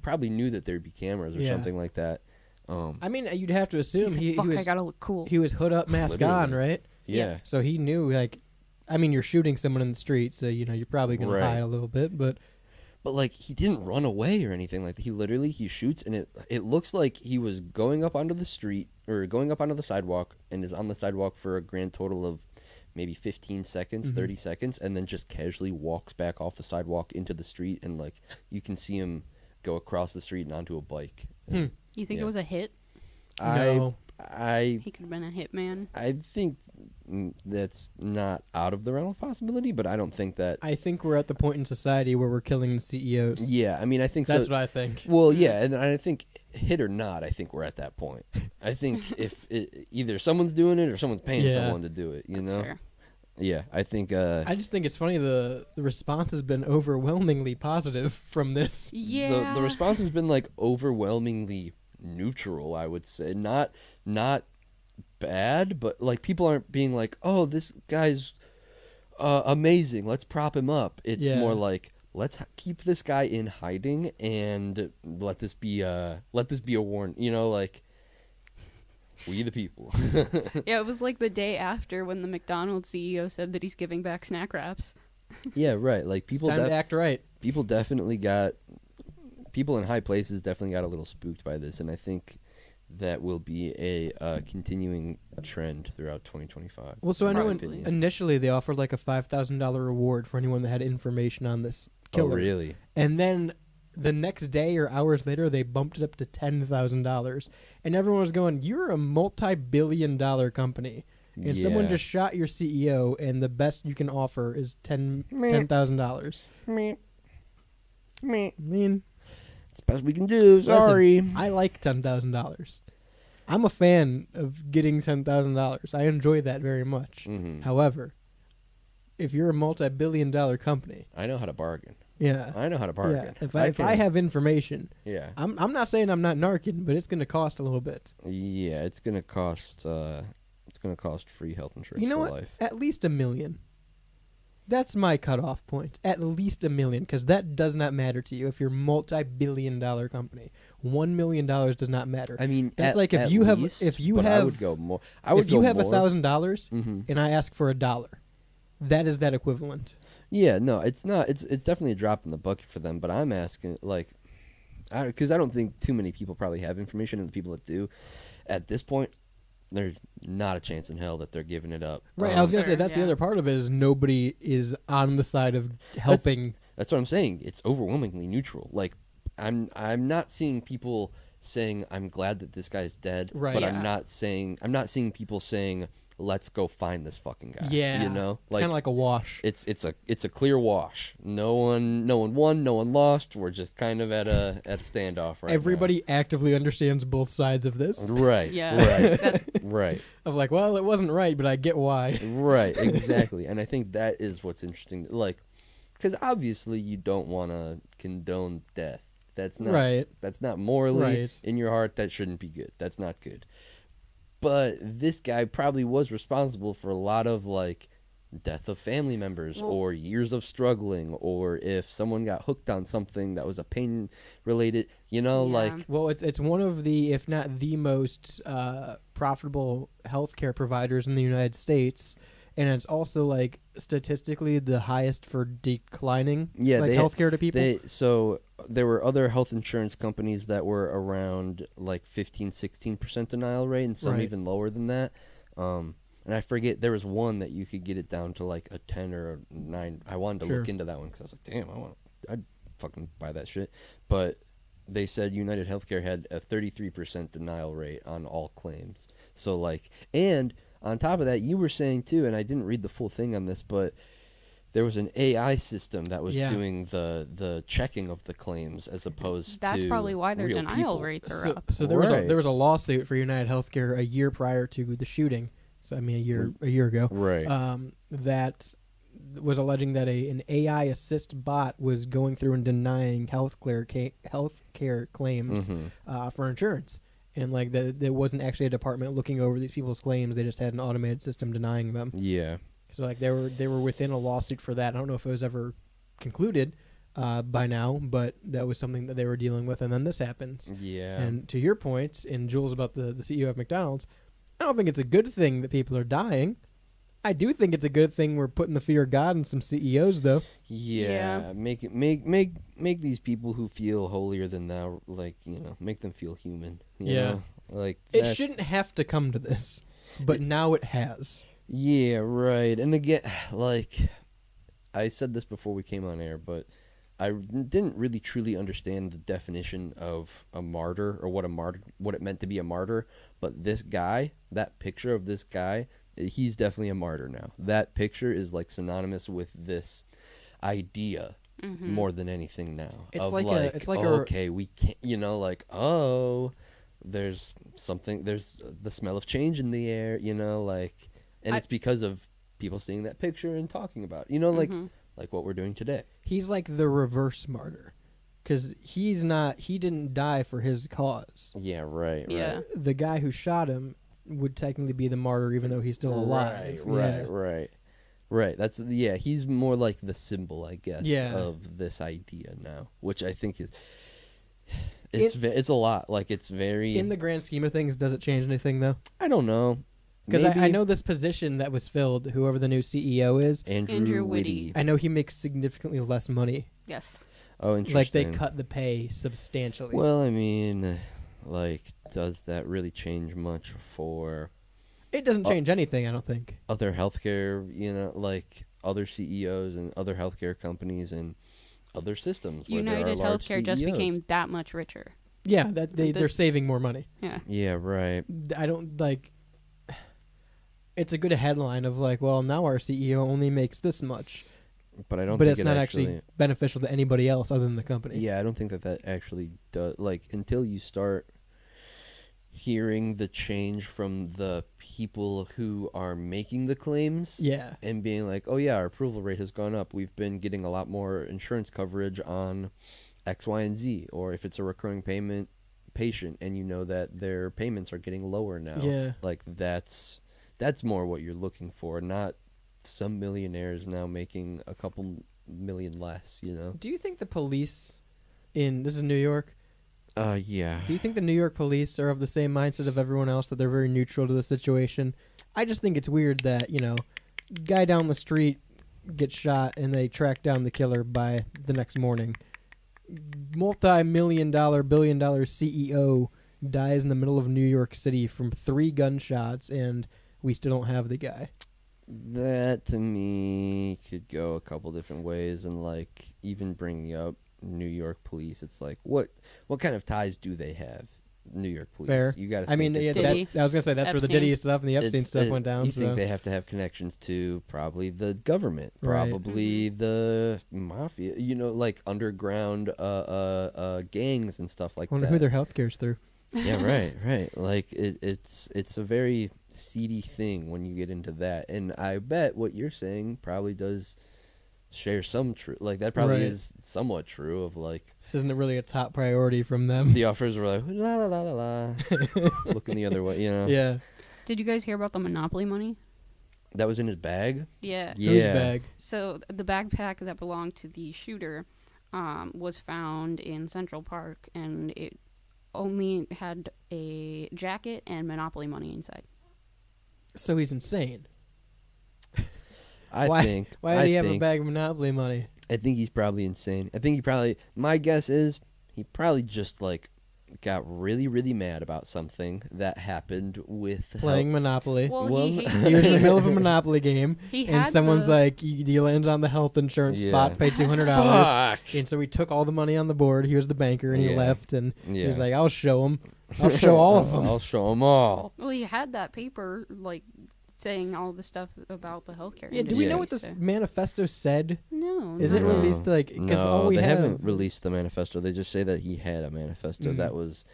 Probably knew that there'd be cameras or Yeah. something like that. I mean, you'd have to He assume said, he "Fuck, I was gotta look cool." he was hood up, mask on, Literally. right? Yeah. So he knew, like, I mean, you're shooting someone in the street, so you know you're probably gonna Right. hide a little bit, but But like he didn't run away or anything like that. He shoots and it looks like he was going up onto the street or going up onto the sidewalk and is on the sidewalk for a grand total of maybe 15 seconds, 30 seconds, and then just casually walks back off the sidewalk into the street and like you can see him go across the street and onto a bike. You think Yeah. it was a hit? no. I He could have been a hitman. I think that's not out of the realm of possibility, but I don't think that. I think we're at the point in society where we're killing the CEOs. Yeah, I mean, I think That's so. what I think. Well, yeah, and I think hit or not, I think we're at that point. I think if either someone's doing it or someone's paying Yeah. someone to do it, you That's know. fair. Yeah, I think. I just think it's funny the response has been overwhelmingly positive from this. Yeah. the response has been like overwhelmingly neutral. I would say not bad, but like people aren't being like, "Oh, this guy's amazing. Let's prop him up." It's Yeah. more like, "Let's keep this guy in hiding and let this be a warning." You know, like we the people. Yeah, it was like the day after when the McDonald's CEO said that he's giving back snack wraps. Yeah, right. Like It's time to act right. people in high places definitely got a little spooked by this, and I think that will be a continuing trend throughout 2025. Well, so I know in my in, opinion. initially they offered like a $5,000 reward for anyone that had information on this killer. Oh, really? And then the next day or hours later, they bumped it up to $10,000, and everyone was going, "You're a multi-billion-dollar company, and someone Yeah. just shot your CEO, and the best you can offer is $10,000." Me. I mean, It's the best we can do. Sorry. I like $10,000. I'm a fan of getting $10,000. I enjoy that very much. Mhm. However, if you're a multi-billion-dollar company, I know how to bargain. yeah, I know how to bargain. If I can- have information, yeah, I'm not saying I'm not narking, but it's going to cost a little bit. yeah, it's gonna cost free health insurance You know for what? life. At least $1 million. That's my cutoff point. At least $1 million, because that does not matter to you if you're a multi-billion-dollar company. $1 million does not matter. I mean, That's like if at you have- least, if you but I have- would go more. I would if you go have more. $1,000 Mhm. and I ask for $1, that is that equivalent. Yeah, no, it's not. It's definitely a drop in the bucket for them. But I'm asking, like, because I don't think too many people probably have information, and the people that do, at this point, there's not a chance in hell that they're giving it up. Right. I was gonna say Sure, that's the yeah. other part of it is nobody is on the side of helping. That's what I'm saying. It's overwhelmingly neutral. Like, I'm not seeing people saying I'm glad that this guy's dead. Right. But Yeah. I'm not seeing people saying let's go find this fucking guy. Yeah. You know, It's kind of like a wash. it's a clear wash. No one won, no one lost. We're just kind of at a standoff right now. Everybody actively understands both sides of this. Right. Yeah. Right. That- Right. Of like, well, it wasn't right, but I get why. Right. Exactly. And I think that is what's interesting. Like, because obviously you don't want to condone death. That's not Right. That's not morally Right. in your heart. That shouldn't be good. That's not good. But this guy probably was responsible for a lot of like death of family members Well- or years of struggling, or if someone got hooked on something that was a pain related, you know, Yeah. like Well, it's one of the, if not the most profitable healthcare providers in the United States, and it's also like statistically the highest for declining Yeah, like they- healthcare to people. So there were other health insurance companies that were around like 15-16% denial rate, and some Right. even lower than that. And I forget, there was one that you could get it down to like a 10 or a 9. I wanted to Sure. look into that one because I was like, damn, I'd fucking buy that shit. But they said United Healthcare had a 33% denial rate on all claims. So like, and on top of that, you were saying too, and I didn't read the full thing on this, but there was an AI system that was Yeah. doing the checking of the claims as opposed That's to probably why their real denial people. rates are So, up. so there was a lawsuit for United Healthcare a year prior to the shooting. So I mean a year ago. Right. That was alleging that an AI assist bot was going through and denying healthcare claims for insurance, and like that there wasn't actually a department looking over these people's claims. They just had an automated system denying them. Yeah. So like they were within a lawsuit for that. I don't know if it was ever concluded by now, but that was something that they were dealing with. And then this happens. Yeah. And to your point, and Jules about the CEO of McDonald's, I don't think it's a good thing that people are dying. I do think it's a good thing we're putting the fear of God in some CEOs, though. Yeah, make these people who feel holier than thou, like, make them feel human. You know? Like It shouldn't have to come to this, but now it has. Yeah, right. And again, like I said this before we came on air, but I didn't really truly understand the definition of a martyr or what it meant to be a martyr. But this guy, that picture of this guy, he's definitely a martyr now. That picture is like synonymous with this idea more than anything now. It's of like okay, we can't, there's the smell of change in the air, and it's because of people seeing that picture and talking about it, like what we're doing today. He's like the reverse martyr, because he didn't die for his cause. Yeah, right. Yeah. The guy who shot him would technically be the martyr, even though he's still alive. Right. He's more like the symbol, I guess, Yeah. of this idea now, which I think is it's a lot. Like, it's very In the grand scheme of things, does it change anything though? I don't know. Because Maybe I know this position that was filled, whoever the new CEO is, Andrew Whitty. I know he makes significantly less money. Yes. Oh, interesting. Like they cut the pay substantially. Well, I mean, like, does that really change much for it doesn't change anything, I don't think. other healthcare, like other CEOs and other healthcare companies and other systems? Where there are United large Healthcare just CEOs. became that much richer. Yeah, that they're saving more money. Yeah. Yeah, right. I don't like. It's a good headline of like, well, now our CEO only makes this much, But I don't. but think it's not actually beneficial to anybody else other than the company. Yeah, I don't think that actually does. Like, until you start hearing the change from the people who are making the claims, Yeah. and being like, oh yeah, our approval rate has gone up. We've been getting a lot more insurance coverage on X, Y, and Z. Or if it's a recurring payment patient, and that their payments are getting lower now. Yeah. Like, that's more what you're looking for, not some millionaires now making a couple million less. Do you think the police this is New York? Yeah. Do you think the New York police are of the same mindset of everyone else, that they're very neutral to the situation? I just think it's weird that, guy down the street gets shot and they track down the killer by the next morning. Multi-million-dollar, billion-dollar CEO dies in the middle of New York City from 3 gunshots, and we still don't have the guy. That, to me, could go a couple different ways, and like, even bringing up New York police, it's like, what kind of ties do they have? New York police. Fair. You got to. I mean, I was gonna say that's where the Epstein. Diddy stuff and the Epstein stuff went down. You think so. they have to have connections to probably the government, Right. probably the mafia, like underground gangs and stuff like Wonder that. who their healthcare's through. Yeah, right. Like, it's a very seedy thing when you get into that, and I bet what you're saying probably does share some truth. Like, that probably Right. is somewhat true. Of like, This isn't really a top priority from them. the offers were like la la la la la, looking the other way. Yeah. Did you guys hear about the Monopoly money? That was in his bag. Yeah. Yeah. Whose bag? So the backpack that belonged to the shooter was found in Central Park, and it only had a jacket and Monopoly money inside. So he's insane. I Why- think. Why did he have a bag of Monopoly money? I think he's probably insane. I think my guess is he probably just like got really, really mad about something that happened with Playing Monopoly. Well, Well, he He was in the middle of a Monopoly game, he and had someone's the- like, you landed on the health insurance Yeah. spot, paid $200. Fuck. And so he took all the money on the board. He was the banker, and he Yeah. left, and he Yeah. was like, I'll show him. I'll show all of them. I'll show them all. Well, he had that paper like saying all the stuff about the healthcare Yeah, do industry. we know what this so- manifesto said? No. Is it no. released like? Because No, all we they have, haven't released the manifesto. They just say that he had a manifesto Mhm. that was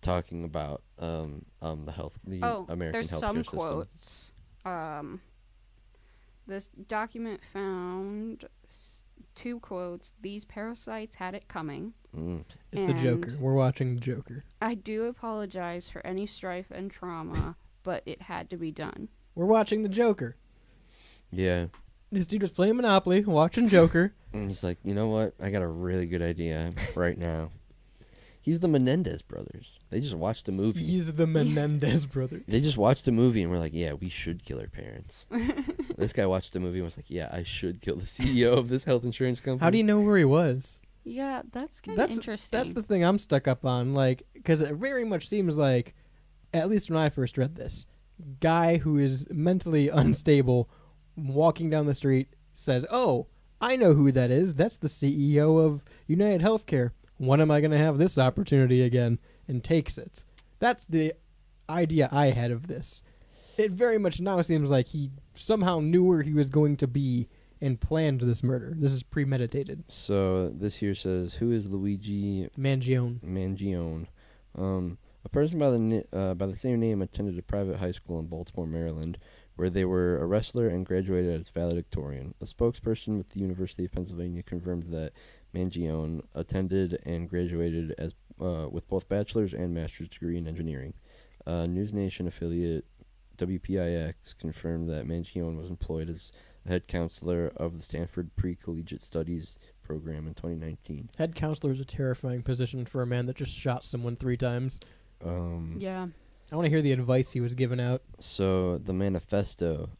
talking about the American there's healthcare some system. quotes. This document found 2 quotes. These parasites had it coming. Mm. It's the Joker. and- We're watching the Joker. I do apologize for any strife and trauma, but it had to be done. We're watching the Joker. Yeah, This dude was playing Monopoly, watching Joker. and he's like, you know what? I got a really good idea right now. He's the Menendez brothers. They just watched a movie. He's the Menendez brothers. They just watched a movie and were like, yeah, we should kill our parents. This guy watched the movie and was like, yeah, I should kill the CEO of this health insurance company. How do you know where he was? Yeah, that's kind of interesting. That's the thing I'm stuck up on, like, because it very much seems like, at least when I first read this, guy who is mentally unstable, walking down the street, says, "Oh, I know who that is. That's the CEO of United Healthcare. When am I going to have this opportunity again?" And takes it. That's the idea I had of this. It very much now seems like he somehow knew where he was going to be and planned this murder. This is premeditated. So this here says, who is Luigi Mangione. Mangione? A person by the same name attended a private high school in Baltimore, Maryland, where they were a wrestler and graduated as valedictorian. A spokesperson with the University of Pennsylvania confirmed that Mangione attended and graduated as with both bachelor's and master's degree in engineering. News Nation affiliate WPIX confirmed that Mangione was employed as a head counselor of the Stanford Pre-Collegiate Studies program in 2019. Head counselor is a terrifying position for a man that just shot someone 3 times. Yeah. I want to hear the advice he was giving out. So the manifesto,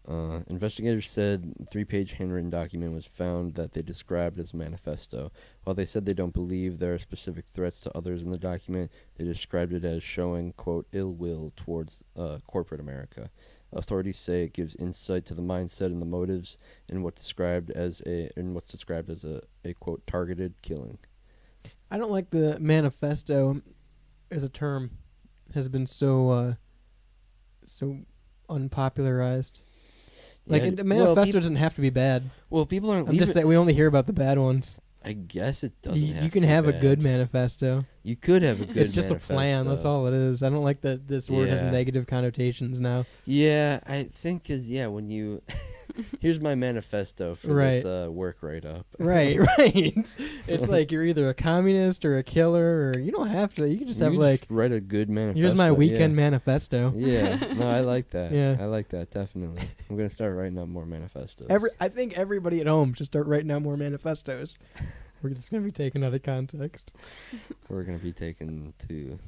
investigators said a 3-page handwritten document was found that they described as a manifesto. While they said they don't believe there are specific threats to others in the document, they described it as showing, quote, ill will towards corporate America. Authorities say it gives insight to the mindset and the motives in what's described as a quote targeted killing. I don't like the manifesto as a term. Has been so unpopularized. Like Yeah, a manifesto well, doesn't have to be bad. people aren't. I'm just saying we only hear about the bad ones. I guess it doesn't. You can have a good manifesto. You could have a good. It's just a plan. That's manifesto. all it is. I don't like that this word has Yeah. negative connotations now. Yeah, I think when you here's my manifesto for Right. this work write up. Right, right. It's like you're either a communist or a killer, or you don't have to. You can just have like, write a good manifesto. here's my weekend manifesto. Yeah, no, I like that. Yeah. I like that definitely. I'm gonna start writing up more manifestos. I think everybody at home should start writing out more manifestos. We're just gonna be taken out of context. We're gonna be taken to.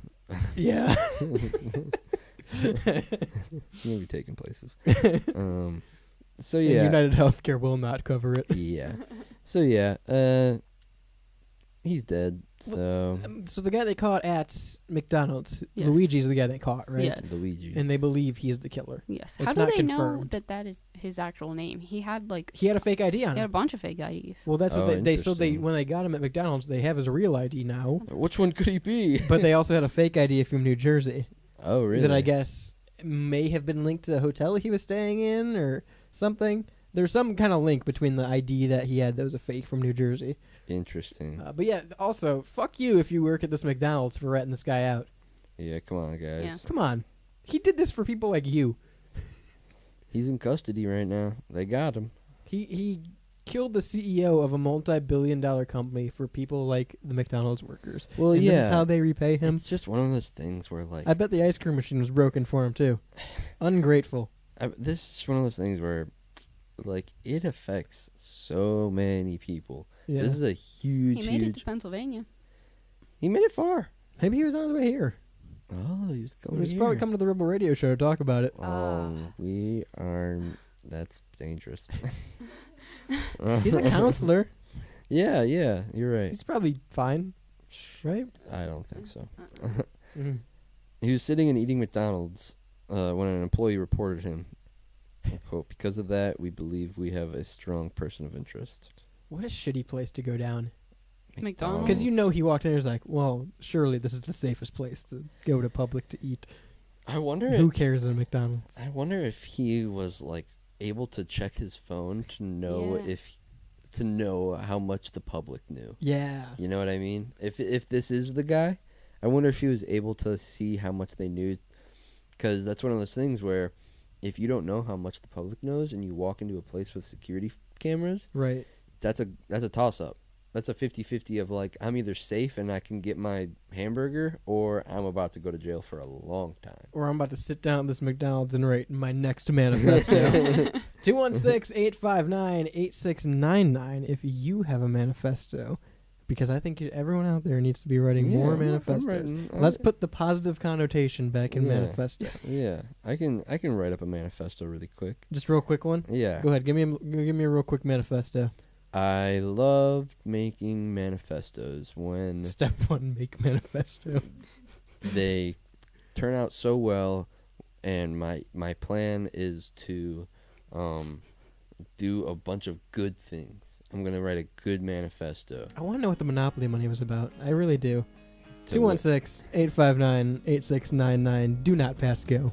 Yeah. We're gonna be taken places. So And yeah. United Healthcare will not cover it. Yeah. So yeah. He's dead. So So the guy they caught at McDonald's, Yes. Luigi's the guy they caught, right? Yes. Luigi. And they believe he's the killer. Yes. It's How do not they know confirmed. that that is his actual name? He had He had a fake ID on he had a him. bunch of fake IDs. Well, that's what Oh, they so they interesting. when they got him at McDonald's, they have his real ID now, Which one could he be? but they also had a fake ID from New Jersey Oh really? that I guess may have been linked to the hotel he was staying in or something. There's some kind of link between the ID that he had that was a fake from New Jersey. Interesting. But yeah, also, fuck you if you work at this McDonald's for ratting this guy out. Yeah, come on, guys. Yeah. Come on. He did this for people like you. He's in custody right now. They got him. He killed the CEO of a multi-billion-dollar company for people like the McDonald's workers. Well, and yeah. this is how they repay him. It's just one of those things where, like, I bet the ice cream machine was broken for him, too. Ungrateful. this is one of those things where, like, it affects so many people. Yeah. This is a huge, He made it huge. to Pennsylvania. He made it far. Maybe he was on his way here. Oh, he was He going was here. probably coming to the Rebel Radio Show to talk about it. We are. That's dangerous. He's a counselor. Yeah, you're right. He's probably fine, right? I don't think so. Mhm. He was sitting and eating McDonald's when an employee reported him. Quote, because of that, we believe we have a strong person of interest. What a shitty place to go down. McDonald's? Because you know he walked in and was like, well, surely this is the safest place to go to public to eat. I wonder. Who cares at McDonald's? I wonder if he was like able to check his phone to know Yeah. to know how much the public knew. Yeah. You know what I mean? If this is the guy, I wonder if he was able to see how much they knew, because that's one of those things where if you don't know how much the public knows and you walk into a place with security cameras, Right. that's a toss up. That's a 50-50 of like I'm either safe and I can get my hamburger, or I'm about to go to jail for a long time. Or I'm about to sit down at this McDonald's and write my next manifesto. 216-859-8699 if you have a manifesto. Because I think everyone out there needs to be writing more manifestos. Let's put the positive connotation back in manifesto. Yeah, I can write up a manifesto really quick. Just a real quick one. Yeah. Go ahead. Give me a real quick manifesto. I loved making manifestos when Step 1, make manifesto. they turn out so well, and my plan is to do a bunch of good things. I'm going to write a good manifesto. I want to know what the Monopoly money was about. I really do. to wi- 216-859-8699. Do not pass go.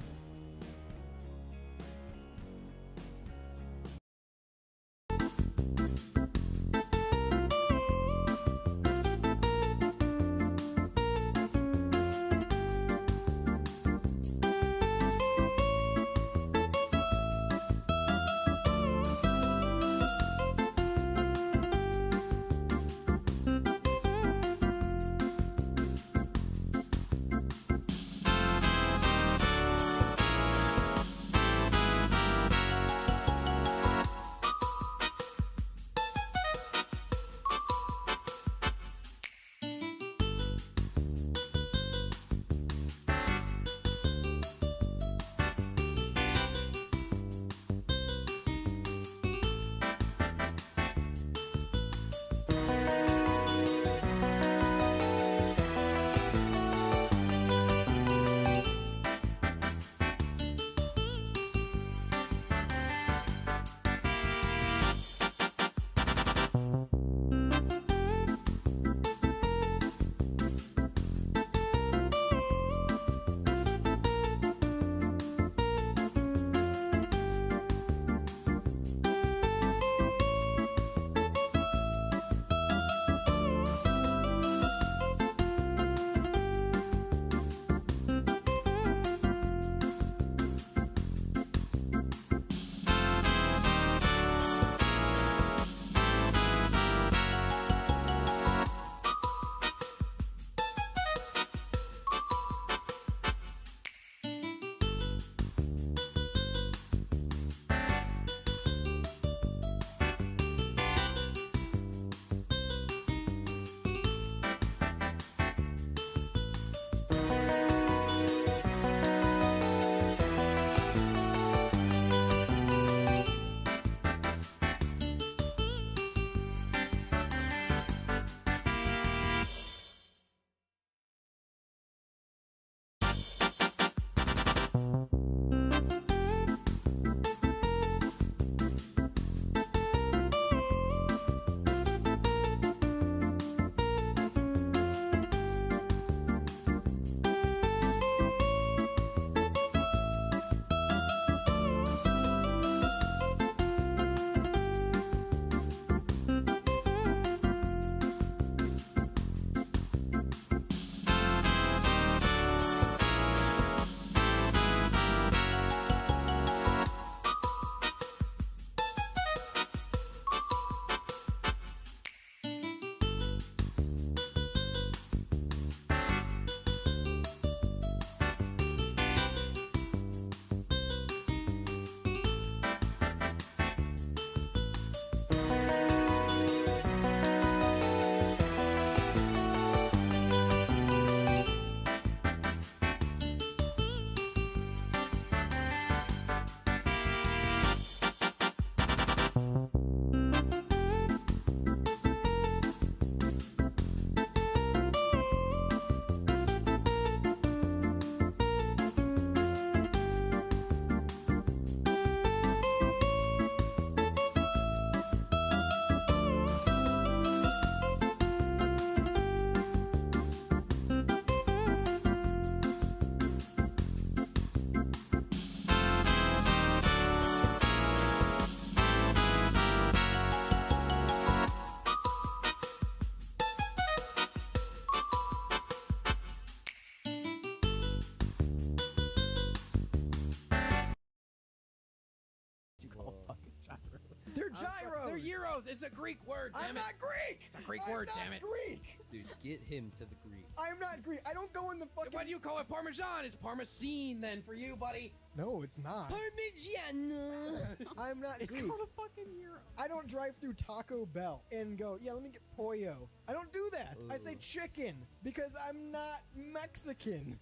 gyros. They're euros. It's a Greek word. Damn I'm it. not Greek. It's a Greek I'm word. not Damn it. Greek. Dude, get him to the Greek. I'm not Greek. I don't go in the fucking. What do you call it? Parmesan. It's parmesan then for you, buddy. No, it's not. Parmigiano. I'm not It's Greek. called a fucking euro. I don't drive through Taco Bell and go, yeah, let me get pollo. I don't do that. I say Ugh. chicken because I'm not Mexican.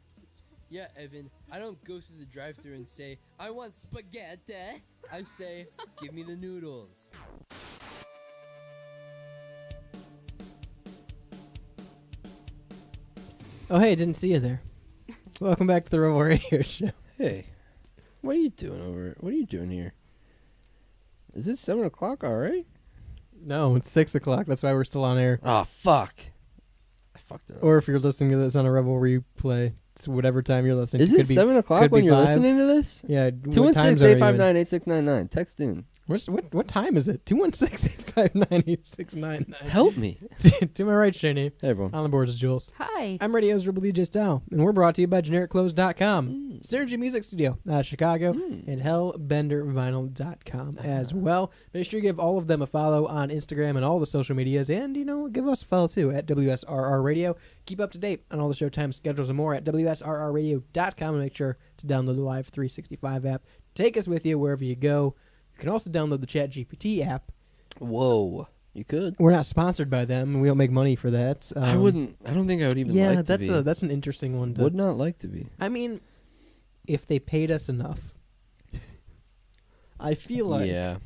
Yeah, Evan, I don't go through the drive-thru and say, I want spaghetti. I say, give me the noodles. Oh, hey, didn't see you there. Welcome back to the Rebel Radio Show. Hey, what are you doing here? Is it 7 o'clock already? No, it's 6 o'clock. That's why we're still on air. Oh, fuck. I fucked it up. Or if you're listening to this on a Rebel replay, it's whatever time you're listening. Is Could it be- 7 o'clock could when be you're 5. listening to this? Yeah. what times are you in? 216-859-8699. Text in. What time is it? 216-859-8699. Help me. To my right, Shani. Hey, everyone. On the board is Jules. Hi. I'm Radio's Rebel DJ Style, and we're brought to you by GenericClothes.com, Synergy Music Studio out of Chicago, and HellbenderVinyl.com as well. Make sure you give all of them a follow on Instagram and all the social medias, and, give us a follow, too, at WSRR Radio. Keep up to date on all the showtime schedules and more at WSRRradio.com, and make sure to download the Live 365 app. Take us with you wherever you go. You can also download the ChatGPT app. Whoa. You could. We're not sponsored by them, and we don't make money for that. I wouldn't. I don't think I would even Yeah, like to be. that's an interesting one. Would not like to be. I mean, if they paid us enough, I feel like Yeah.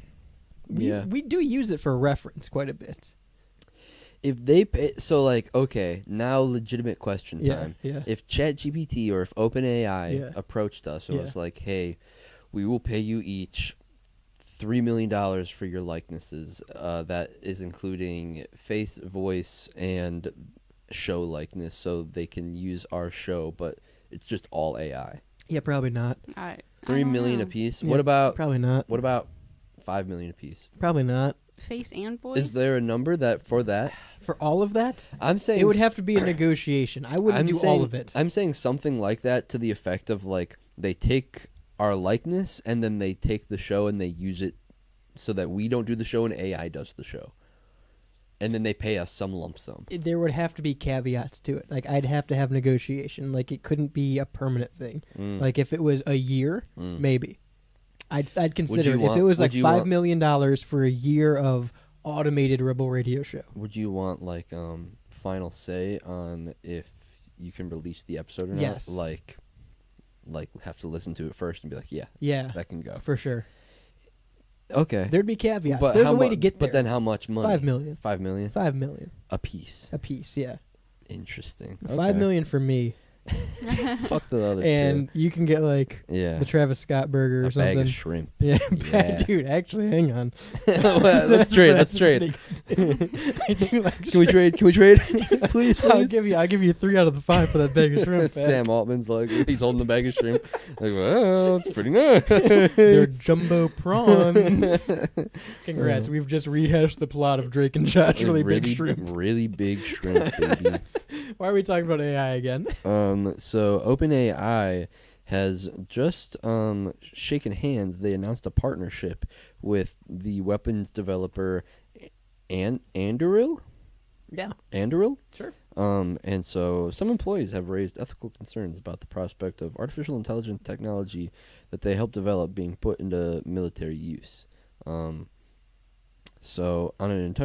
we do use it for reference quite a bit. If they pay, so like, okay, now legitimate question Yeah, time. yeah. If ChatGPT or if OpenAI Yeah. approached us and Yeah. was like, hey, we will pay you each $3 million for your likenesses, that is including face, voice, and show likeness, so they can use our show, but it's just all AI. Yeah, probably not. $3 million a a piece. Yeah, What about Probably not. what about $5 million a piece? Probably not. Face and voice. Is there a number that for that? For all of that, I'm saying it would have to be a negotiation. I wouldn't do saying, all of it. I'm saying something like that to the effect of like they take our likeness and then they take the show and they use it so that we don't do the show and AI does the show. And then they pay us some lump sum. There would have to be caveats to it. Like, I'd have to have negotiation. Like, it couldn't be a permanent thing. Like, if it was a year, maybe. I'd consider it. If it was like $5 million for a year of automated Rebel Radio show. Would you want like final say on if you can release the episode or not? Yes. Like have to listen to it first and be like, yeah, Yeah, that can go. for sure. Okay. There'd be caveats. But There's how a way mu- to get there. But then how much money? 5 million. 5 million? 5 million A piece. a piece, yeah. Interesting. 5 million for me. Fuck the other And you can get like two. Yeah. the Travis Scott burger or A something. bag of shrimp. Yeah, Yeah. dude, actually, hang on. Let's trade. Let's trade. I do like Can we trade? Can we trade? Please, I'll please. give you 3 out of the 5 for that bag of shrimp. Sam Altman's like, he's holding the bag of shrimp. Like, well, it's pretty nice. They're jumbo prawns. Congrats, we've just rehashed the plot of Drake and Josh. Really big shrimp. Really big shrimp, baby. Why are we talking about AI again? So OpenAI has just shaken hands. They announced a partnership with the weapons developer Anduril. Yeah, Anduril? sure. And so some employees have raised ethical concerns about the prospect of artificial intelligence technology that they helped develop being put into military use. So on an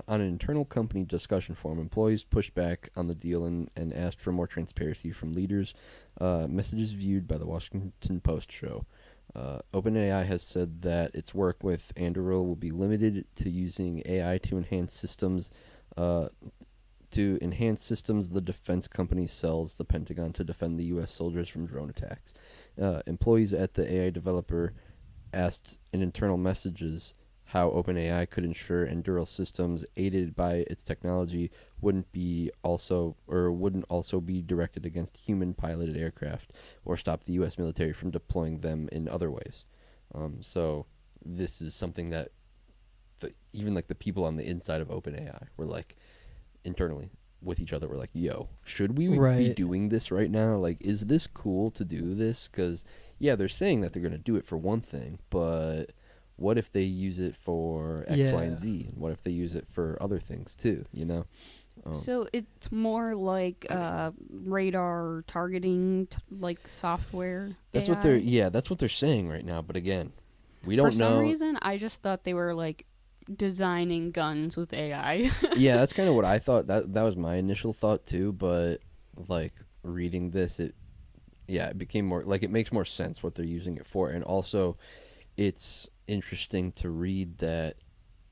internal company discussion forum, employees pushed back on the deal and asked for more transparency from leaders. Messages viewed by the Washington Post show. OpenAI has said that its work with Anduril will be limited to using AI to enhance systems. The defense company sells the Pentagon to defend the U.S. soldiers from drone attacks. Employees at the AI developer asked in internal messages how OpenAI could ensure Anduril systems aided by its technology wouldn't also be directed against human piloted aircraft or stop the U.S. military from deploying them in other ways. So this is something that even like the people on the inside of OpenAI were like internally with each other. We're like, yo, should we be doing this right now? Like, is this cool to do this? Because yeah, they're saying that they're going to do it for one thing, but what if they use it for X, Y, and Yeah. Z? And what if they use it for other things too? You know. So it's more like radar targeting, like software. That's AI. what that's what they're saying right now. But again, we For don't some know. reason, I just thought they were like designing guns with AI. Yeah, that's kind of what I thought. That was my initial thought too. But like reading this, it became more like it makes more sense what they're using it for, and also it's interesting to read that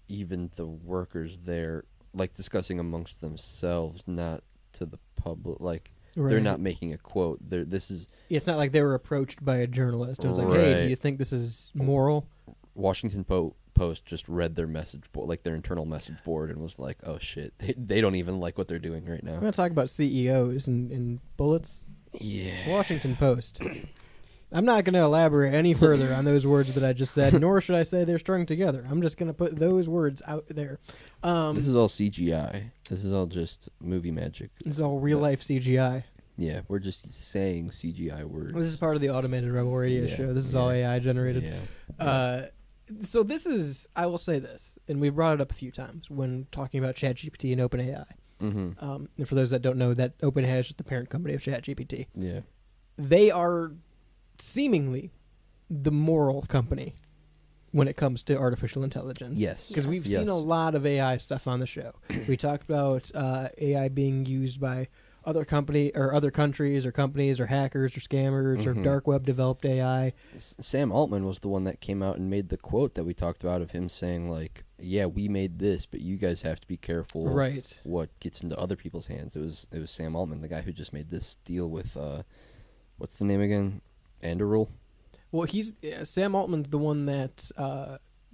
even the workers there like discussing amongst themselves, not to the public. Like they're Right. not making a quote. This is It's not like they were approached by a journalist and was like, "Hey, do Right. you think this is moral?" Washington Post just read their message board, like their internal message board, and was like, "Oh shit, they don't even like what they're doing right I'm now." going to talk about CEOs and bullets. Yeah. Washington Post. I'm not going to elaborate any further on those words that I just said, nor should I say they're strung together. I'm just going to put those words out there. This is all CGI. This is all just movie magic. It's all real life CGI. Yeah, we're just saying CGI words. This is part of the automated Rebel Radio Yeah, show. This is all yeah. AI generated. Yeah. So this is, I will say this, and we brought it up a few times when talking about ChatGPT and OpenAI. Mm-hmm. And for those that don't know, that OpenAI is just the parent company of ChatGPT. Yeah. They are seemingly the moral company when it comes to artificial intelligence. Yes. Because we've Yes. seen a lot of AI stuff on the show. We talked about AI being used by other countries or companies or hackers or scammers or Mhm. dark web developed AI. Sam Altman was the one that came out and made the quote that we talked about of him saying like, "Yeah, we made this, but you guys have to be careful Right. what gets into other people's hands." It was Sam Altman, the guy who just made this deal with what's the name again? Anduril. Well, Sam Altman's the one that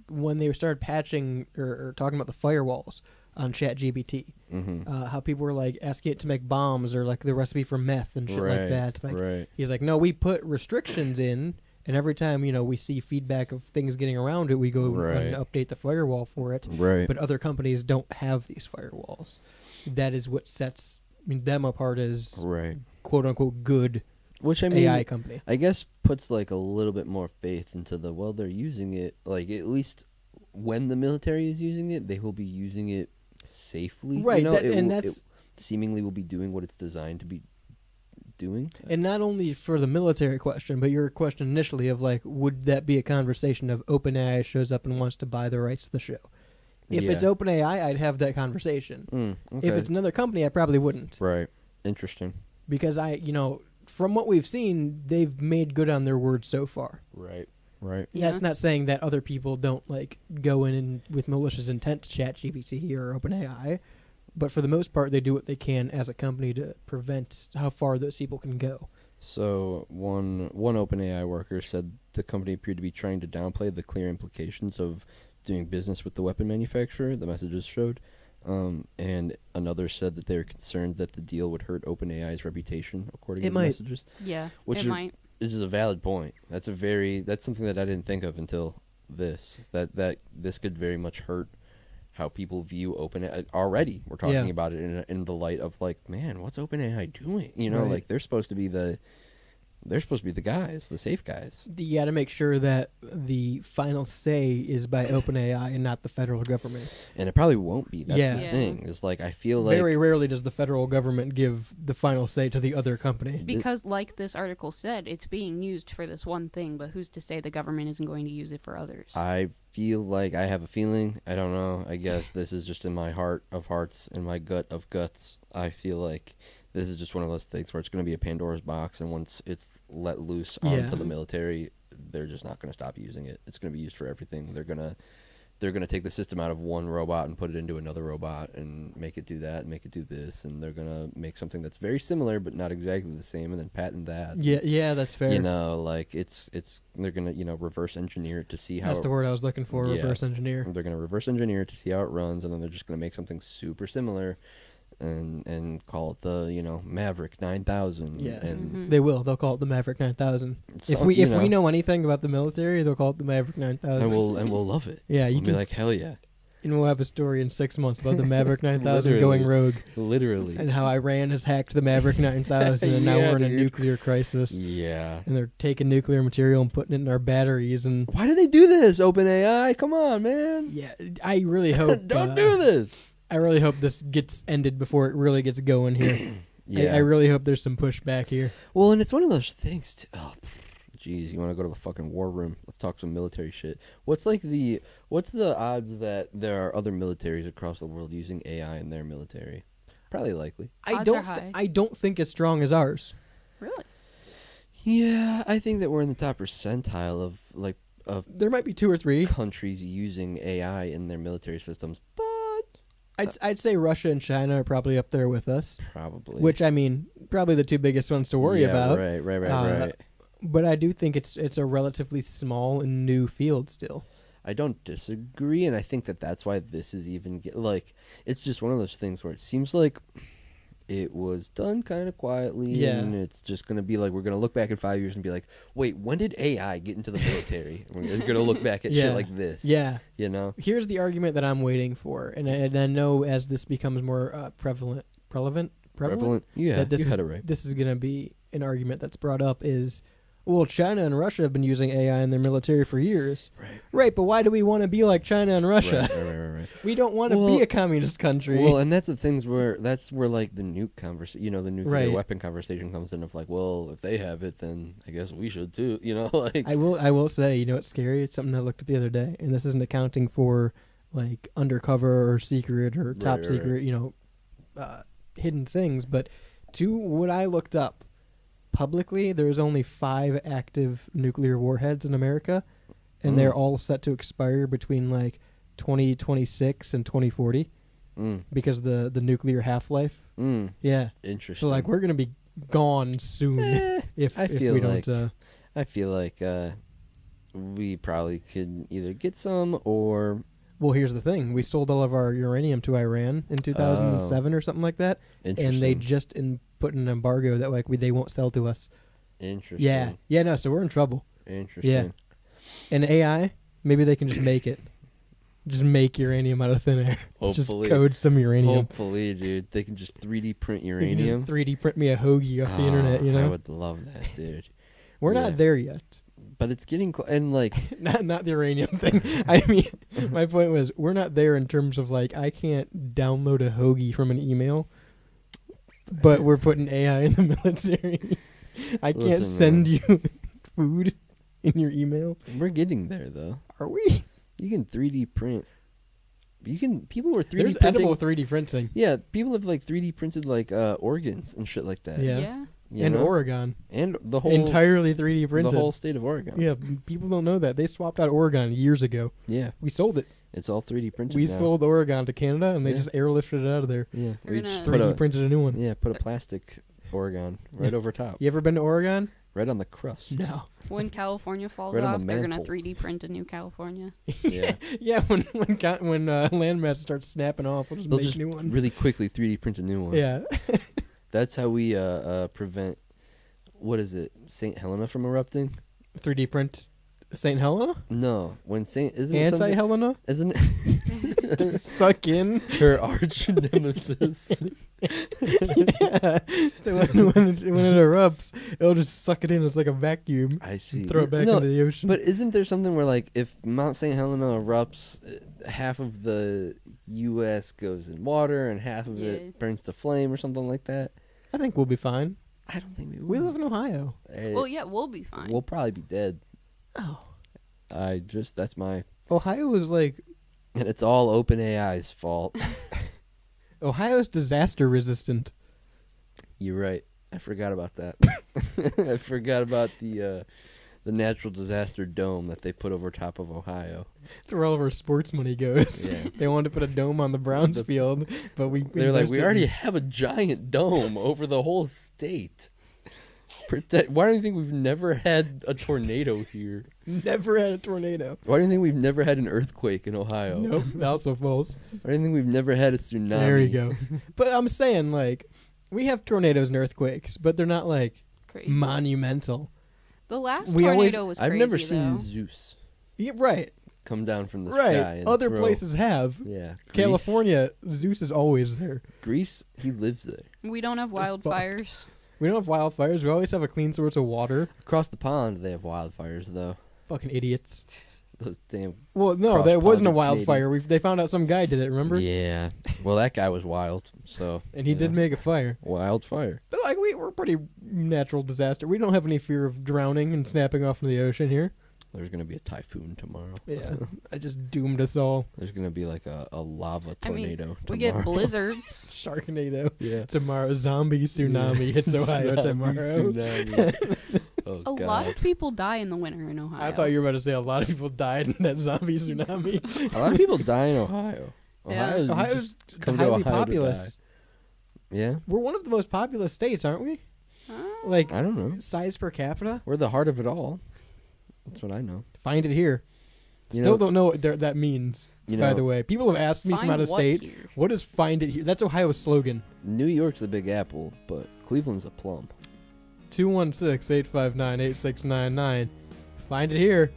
when they started patching or talking about the firewalls on ChatGPT, Mm-hmm. how people were like asking it to make bombs or like the recipe for meth and shit like that. Like right. he's like, no, we put restrictions in, and every time we see feedback of things getting around it, we go Right. and update the firewall for it. Right. But other companies don't have these firewalls. That is what sets them apart as right. quote unquote good Which I mean, AI company. I guess puts like a little bit more faith into they're using it, like at least when the military is using it, they will be using it safely. Right, It seemingly will be doing what it's designed to be doing. And not only for the military question, but your question initially of like, would that be a conversation of OpenAI shows up and wants to buy the rights to the show? If it's Yeah. OpenAI, I'd have that conversation. Okay. If it's another company, I probably wouldn't. right, interesting. Because from what we've seen, they've made good on their word so far. Right. And Yeah. that's not saying that other people don't like go in and with malicious intent to ChatGPT or OpenAI, but for the most part, they do what they can as a company to prevent how far those people can go. So one OpenAI worker said the company appeared to be trying to downplay the clear implications of doing business with the weapon manufacturer. The messages showed. And another said that they were concerned that the deal would hurt OpenAI's reputation, according It to the might. messages. Yeah, Which it is- might. It is a valid point. That's something that I didn't think of until this. That this could very much hurt how people view OpenAI. Already, we're talking Yeah. about it in the light of like, man, what's OpenAI doing? Right. Like they're supposed to be the guys, the safe guys. You got to make sure that the final say is by OpenAI and not the federal government. And it probably won't be. That's Yeah. the Yeah. thing. Is like I feel like Very rarely does the federal government give the final say to the other company. Because, like this article said, it's being used for this one thing, but who's to say the government isn't going to use it for others? I feel like I have a feeling. I don't know. I guess this is just in my heart of hearts and my gut of guts. I feel like this is just one of those things where it's going to be a Pandora's box, and once it's let loose onto Yeah. the military, they're just not going to stop using it. It's going to be used for everything. They're gonna take the system out of one robot and put it into another robot and make it do that and make it do this, and they're gonna make something that's very similar but not exactly the same, and then patent that. Yeah, that's fair. Like it's they're gonna reverse engineer it to see how That's the word I was looking for, Yeah. reverse engineer. they're going to reverse engineer it to see how it runs, and then they're just going to make something super similar and call it the Maverick 9000. Yeah. And They will. They'll call it the Maverick 9000. So, If we know anything about the military, they'll call it the Maverick 9000. and we'll love it. Yeah, you We'll be can like, hell yeah. And we'll have a story in 6 months about the Maverick 9000 going rogue. Literally. And how Iran has hacked the Maverick 9000 and now Yeah, we're in a dude. nuclear crisis. Yeah. And they're taking nuclear material and putting it in our batteries. And Why do they do this, OpenAI? Come on, man. yeah, I really hope... Don't do this. I really hope this gets ended before it really gets going here. Yeah. I really hope there's some pushback here. Well, and it's one of those things. Oh, jeez, you want to go to the fucking war room? Let's talk some military shit. What's the odds that there are other militaries across the world using AI in their military? Probably likely. Odds are high. I don't think as strong as ours. Really? Yeah, I think that we're in the top percentile of There might be 2 or 3. countries using AI in their military systems, but I'd say Russia and China are probably up there with us. probably. Which, I mean, probably the 2 biggest ones to worry about. Right. But I do think it's a relatively small and new field still. I don't disagree, and I think that that's why this is even it's just one of those things where it seems like it was done kind of quietly, Yeah. and it's just gonna be like we're gonna look back in 5 years and be like, wait, when did AI get into the military? And we're gonna look back at Yeah. shit like this, Yeah. you know? Here's the argument that I'm waiting for, and I know as this becomes more prevalent. Yeah, that this you is, had it right. This is going to be an argument that's brought up is, well, China and Russia have been using AI in their military for years. Right, but why do we want to be like China and Russia? Right. We don't want to Well- be a communist country. Well, and that's where like the nuke conversation, the nuclear Right. weapon conversation comes in of like, well, if they have it, then I guess we should too, like. I will say, you know what's scary? It's something I looked at the other day, and this isn't accounting for like undercover or secret or top Right. secret, hidden things. But to what I looked up, publicly, there's only 5 active nuclear warheads in America, and they're all set to expire between like 2026 and 2040 because the nuclear half-life. Yeah. Interesting. So like we're gonna be gone soon if feel we like don't. I feel like we probably could either get some or Well, here's the thing: we sold all of our uranium to Iran in 2007 or something like that, and they just put an embargo that like they won't sell to us. Interesting. Yeah. No, so we're in trouble. Interesting. Yeah. And AI, maybe they can just make it. Just make uranium out of thin air. Hopefully. Just code some uranium. Hopefully, dude, they can just 3D print They can uranium. just 3D print me a hoagie off the internet, I would love that, dude. We're yeah. not there yet. But it's getting and like Not the uranium thing. I mean, my point was we're not there in terms of like I can't download a hoagie from an email, but we're putting AI in the military. I can't Listen, send you food in your email. we're getting there though. Are we? You can 3D print. People were 3D There's printing. edible 3D printing. Yeah, people have like 3D printed like organs and shit like that. Yeah. You In know? Oregon. And the whole Entirely 3D printed. the whole state of Oregon. Yeah, people don't know that. They swapped out Oregon years ago. Yeah, We sold it. it's all 3D printed. We now. sold Oregon to Canada, and they Yeah. just airlifted it out of there. Yeah, You're we gonna- just put 3D a printed a new one. put a plastic Oregon right over top, You ever been to Oregon? right on the crust. No. When California falls Right on off, the they're gonna mantle. 3D print a new California. Yeah, Yeah, when landmass starts snapping off, we'll just they'll make just new ones. really quickly 3D print a new one. Yeah. That's how we prevent. What is it? St. Helena from erupting? 3D print St. Helena? No, when Saint isn't it something- Anti-Helena? isn't it Suck in. her arch nemesis? Yeah. So when it erupts, it'll just suck it in. It's like a vacuum. I see. Throw it back No, into the ocean. But isn't there something where, like, if Mount St. Helena erupts, half of the U.S. goes in water and half of Yeah. it burns to flame or something like that? I think we'll be fine. I don't think we will. We live in Ohio. Well, yeah, we'll be fine. We'll probably be dead. Oh. That's my... Ohio is like... And it's all OpenAI's fault. Ohio's disaster resistant. You're right. I forgot about that. I forgot about the natural disaster dome that they put over top of Ohio. That's where all of our sports money goes. Yeah. They wanted to put a dome on the Browns field, but They're like, we invested already in- have a giant dome over the whole state. Why do you think we've never had a tornado here? never had a tornado. Why do you think we've never had an earthquake in Ohio? Nope, also false. Why do you think we've never had a tsunami? There you go. But I'm saying, like, we have tornadoes and earthquakes, but they're not, like, Crazy. monumental. The last We always- tornado was I've crazy, never seen though. Zeus. Yeah, right. come down from the Right. sky. And Other throw- places have. Yeah. Greece- California, Zeus is always there. Greece, he lives there. We don't have wildfires. We don't have wildfires. We always have a clean source of water. Across the pond, they have wildfires, though. Fucking idiots. Those damn. Well, no, there wasn't a Cross-ponded wildfire. They found out some guy did it, remember? Yeah. Well, that guy was wild, so. And he you did know. make a fire. Wildfire. But like we're pretty natural disaster. We don't have any fear of drowning and snapping off into the ocean here. There's going to be a typhoon tomorrow. Yeah. I just doomed us all. There's going to be like a lava I mean, tornado we get tomorrow. blizzards. Sharknado. Yeah. Tomorrow, zombie tsunami hits Ohio Tsunami, tomorrow. tsunami. Oh, A God. lot of people die in the winter in Ohio. I thought you were about to say a lot of people died in that zombie tsunami. A lot of people die in Ohio. Yeah. Ohio, you Ohio's just come to highly Ohio to populous. die. Yeah? We're one of the most populous states, aren't we? Huh? Like I don't know. size per capita. We're the heart of it all. That's what I know. Find it here. You Still know- don't know what that means. You by know- the way, people have asked me from Find out of what state, here? what does "find it here"? That's Ohio's slogan. New York's the Big Apple, but Cleveland's a plum. 216-859-8699. Find it here.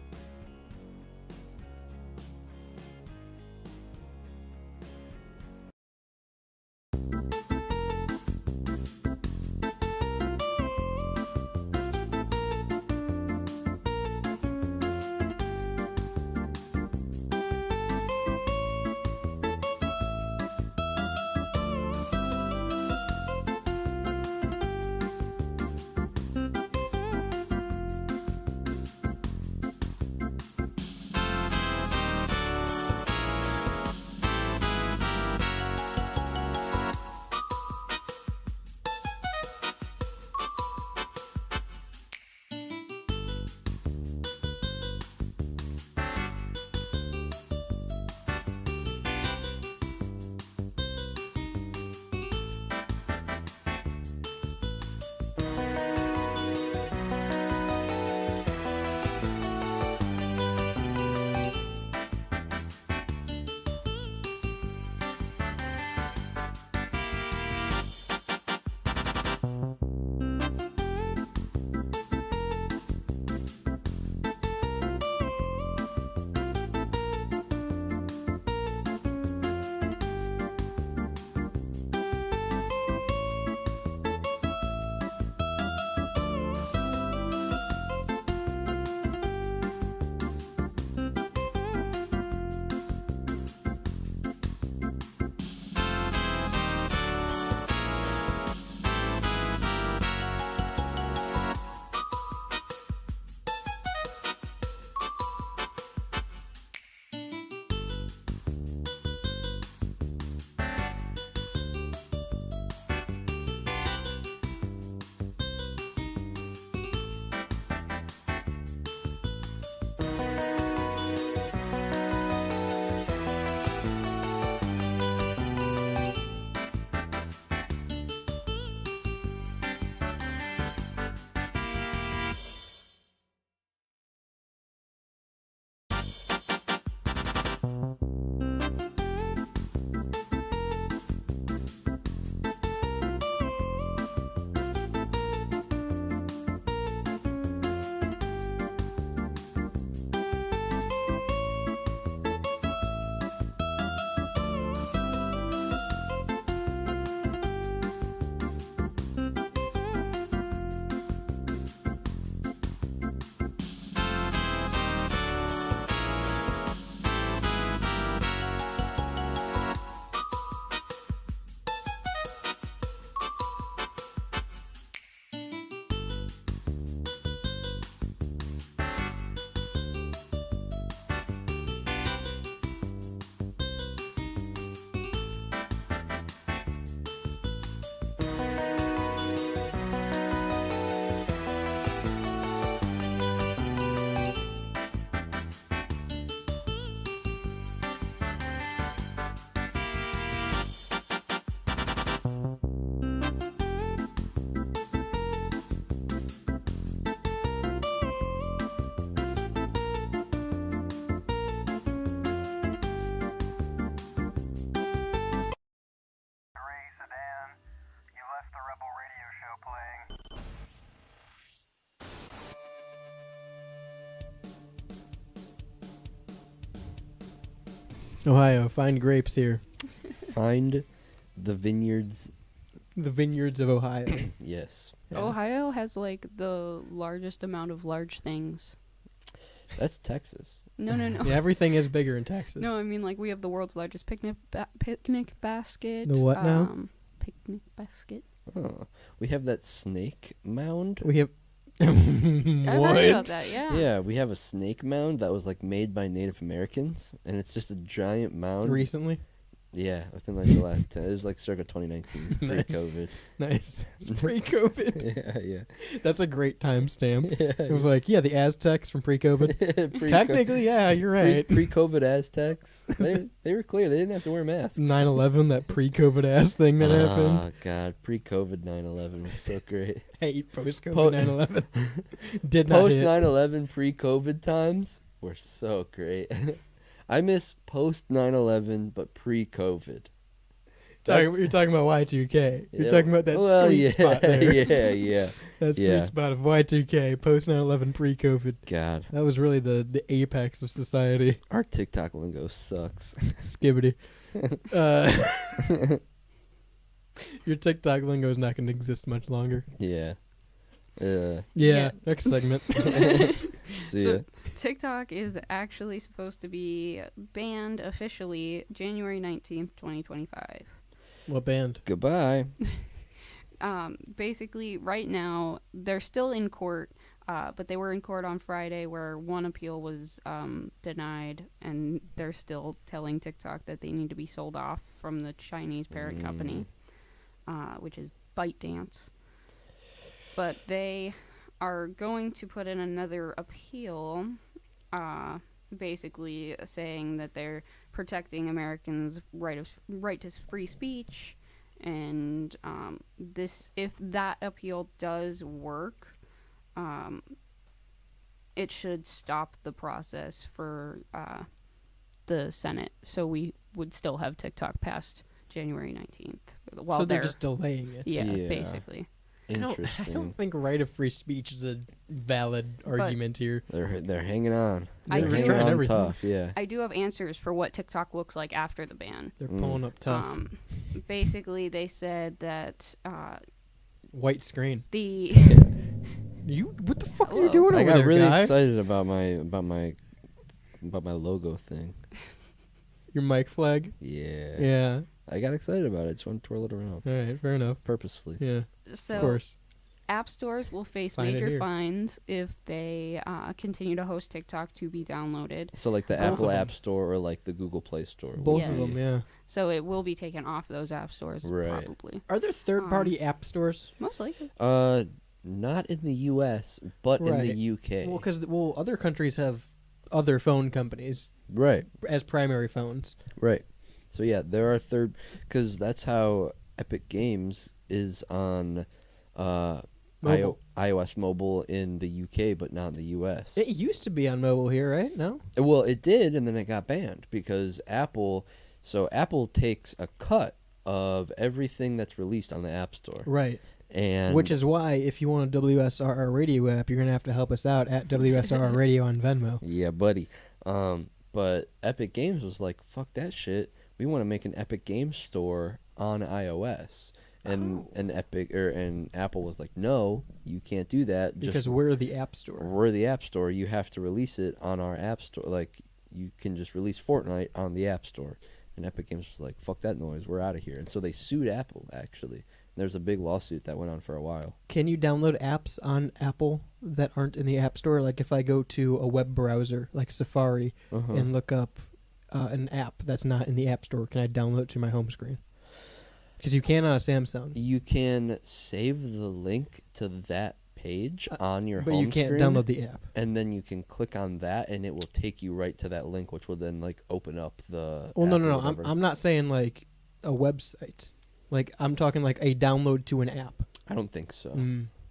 Ohio, find grapes here. Find the vineyards. The vineyards of Ohio. Yes. Yeah. Ohio has like the largest amount of large things. That's Texas. No. Yeah, everything is bigger in Texas. No, I mean like we have the world's largest picnic basket. The what now? Picnic basket. Oh, we have that snake mound. We have. I've heard about that. Yeah. Yeah, we have a snake mound that was like made by Native Americans, and it's just a giant mound. Recently. Yeah, within like the last 10. It was like circa 2019, Nice. pre-COVID. Nice. It's pre-COVID. yeah. That's a great timestamp. It was Yeah. like, yeah, the Aztecs from pre-COVID. Technically, yeah, you're right. Pre-COVID Aztecs, they were clear. They didn't have to wear masks. 9/11, that pre-COVID ass thing that happened. Oh god, pre-COVID 9/11 was so great. Hey, post-COVID Po- 9/11 did not Post hit. 9/11 pre-COVID times were so great. I miss post 9/11 but pre-COVID. You're talking about Y2K. You're Yeah, talking about that well, sweet yeah, spot there. yeah. That yeah. sweet spot of Y2K, post 9/11, pre-COVID. God, That was really the apex of society. our TikTok lingo sucks. Skibbity. Your TikTok lingo is not going to exist much longer. Yeah. Yeah. Next segment. See So- ya. TikTok is actually supposed to be banned officially January 19th, 2025. What band? Goodbye. Basically, right now, they're still in court, but they were in court on Friday where one appeal was denied, and they're still telling TikTok that they need to be sold off from the Chinese parent company, which is ByteDance. But they are going to put in another appeal, basically saying that they're protecting Americans' right to free speech, and if that appeal does work, it should stop the process for the Senate, so we would still have TikTok past January 19th. While So they're just delaying it. yeah, Yeah. basically. I Interesting. don't think right of free speech is a valid argument here. They're hanging on. I They're do- hanging trying on everything. tough. Yeah. I do have answers for what TikTok looks like after the ban. They're pulling up tough. Basically, they said that White screen. the What the fuck are you Hello. doing I over got there, really guy? excited about my logo thing. Your mic flag? Yeah. Yeah. I got excited about it. Just want to twirl it around All right, fair enough. purposefully. Yeah, so of course. app stores will face Find it major here. fines if they continue to host TikTok to be downloaded. So like the Both of Apple them. App Store or like the Google Play Store. Both of Yes. them, yeah. So it will be taken off those app stores, Right. probably. Are there third-party app stores? Most likely. Not in the U.S., but in the Right. U.K. Well, because other countries have other phone companies Right. as primary phones. Right. So yeah, there are because that's how Epic Games is on Mobile. iOS mobile in the UK, but not in the US. It used to be on mobile here, right? No. Well, it did, and then it got banned because Apple. So Apple takes a cut of everything that's released on the App Store, Right. and Which is why, if you want a WSRR radio app, you're gonna have to help us out at WSRR Radio on Venmo. yeah, buddy. But Epic Games was like, "Fuck that shit. We want to make an Epic Games Store on iOS." And and Apple was like, "No, you can't do that. Because we're the app store. We're the App Store. You have to release it on our App Store. Like, you can just release Fortnite on the App Store." And Epic Games was like, "Fuck that noise. We're out of here." And so they sued Apple, actually. There's a big lawsuit that went on for a while. Can you download apps on Apple that aren't in the App Store? Like if I go to a web browser like Safari and look up an app that's not in the App Store, can I download it to my home screen? Because you can on a Samsung. You can save the link to that page on your But home you can't screen, download the app. and then you can click on that, and it will take you right to that link, which will then like open up the. Well, app or no. whatever. I'm not saying like a website. Like I'm talking like a download to an app. I don't think so.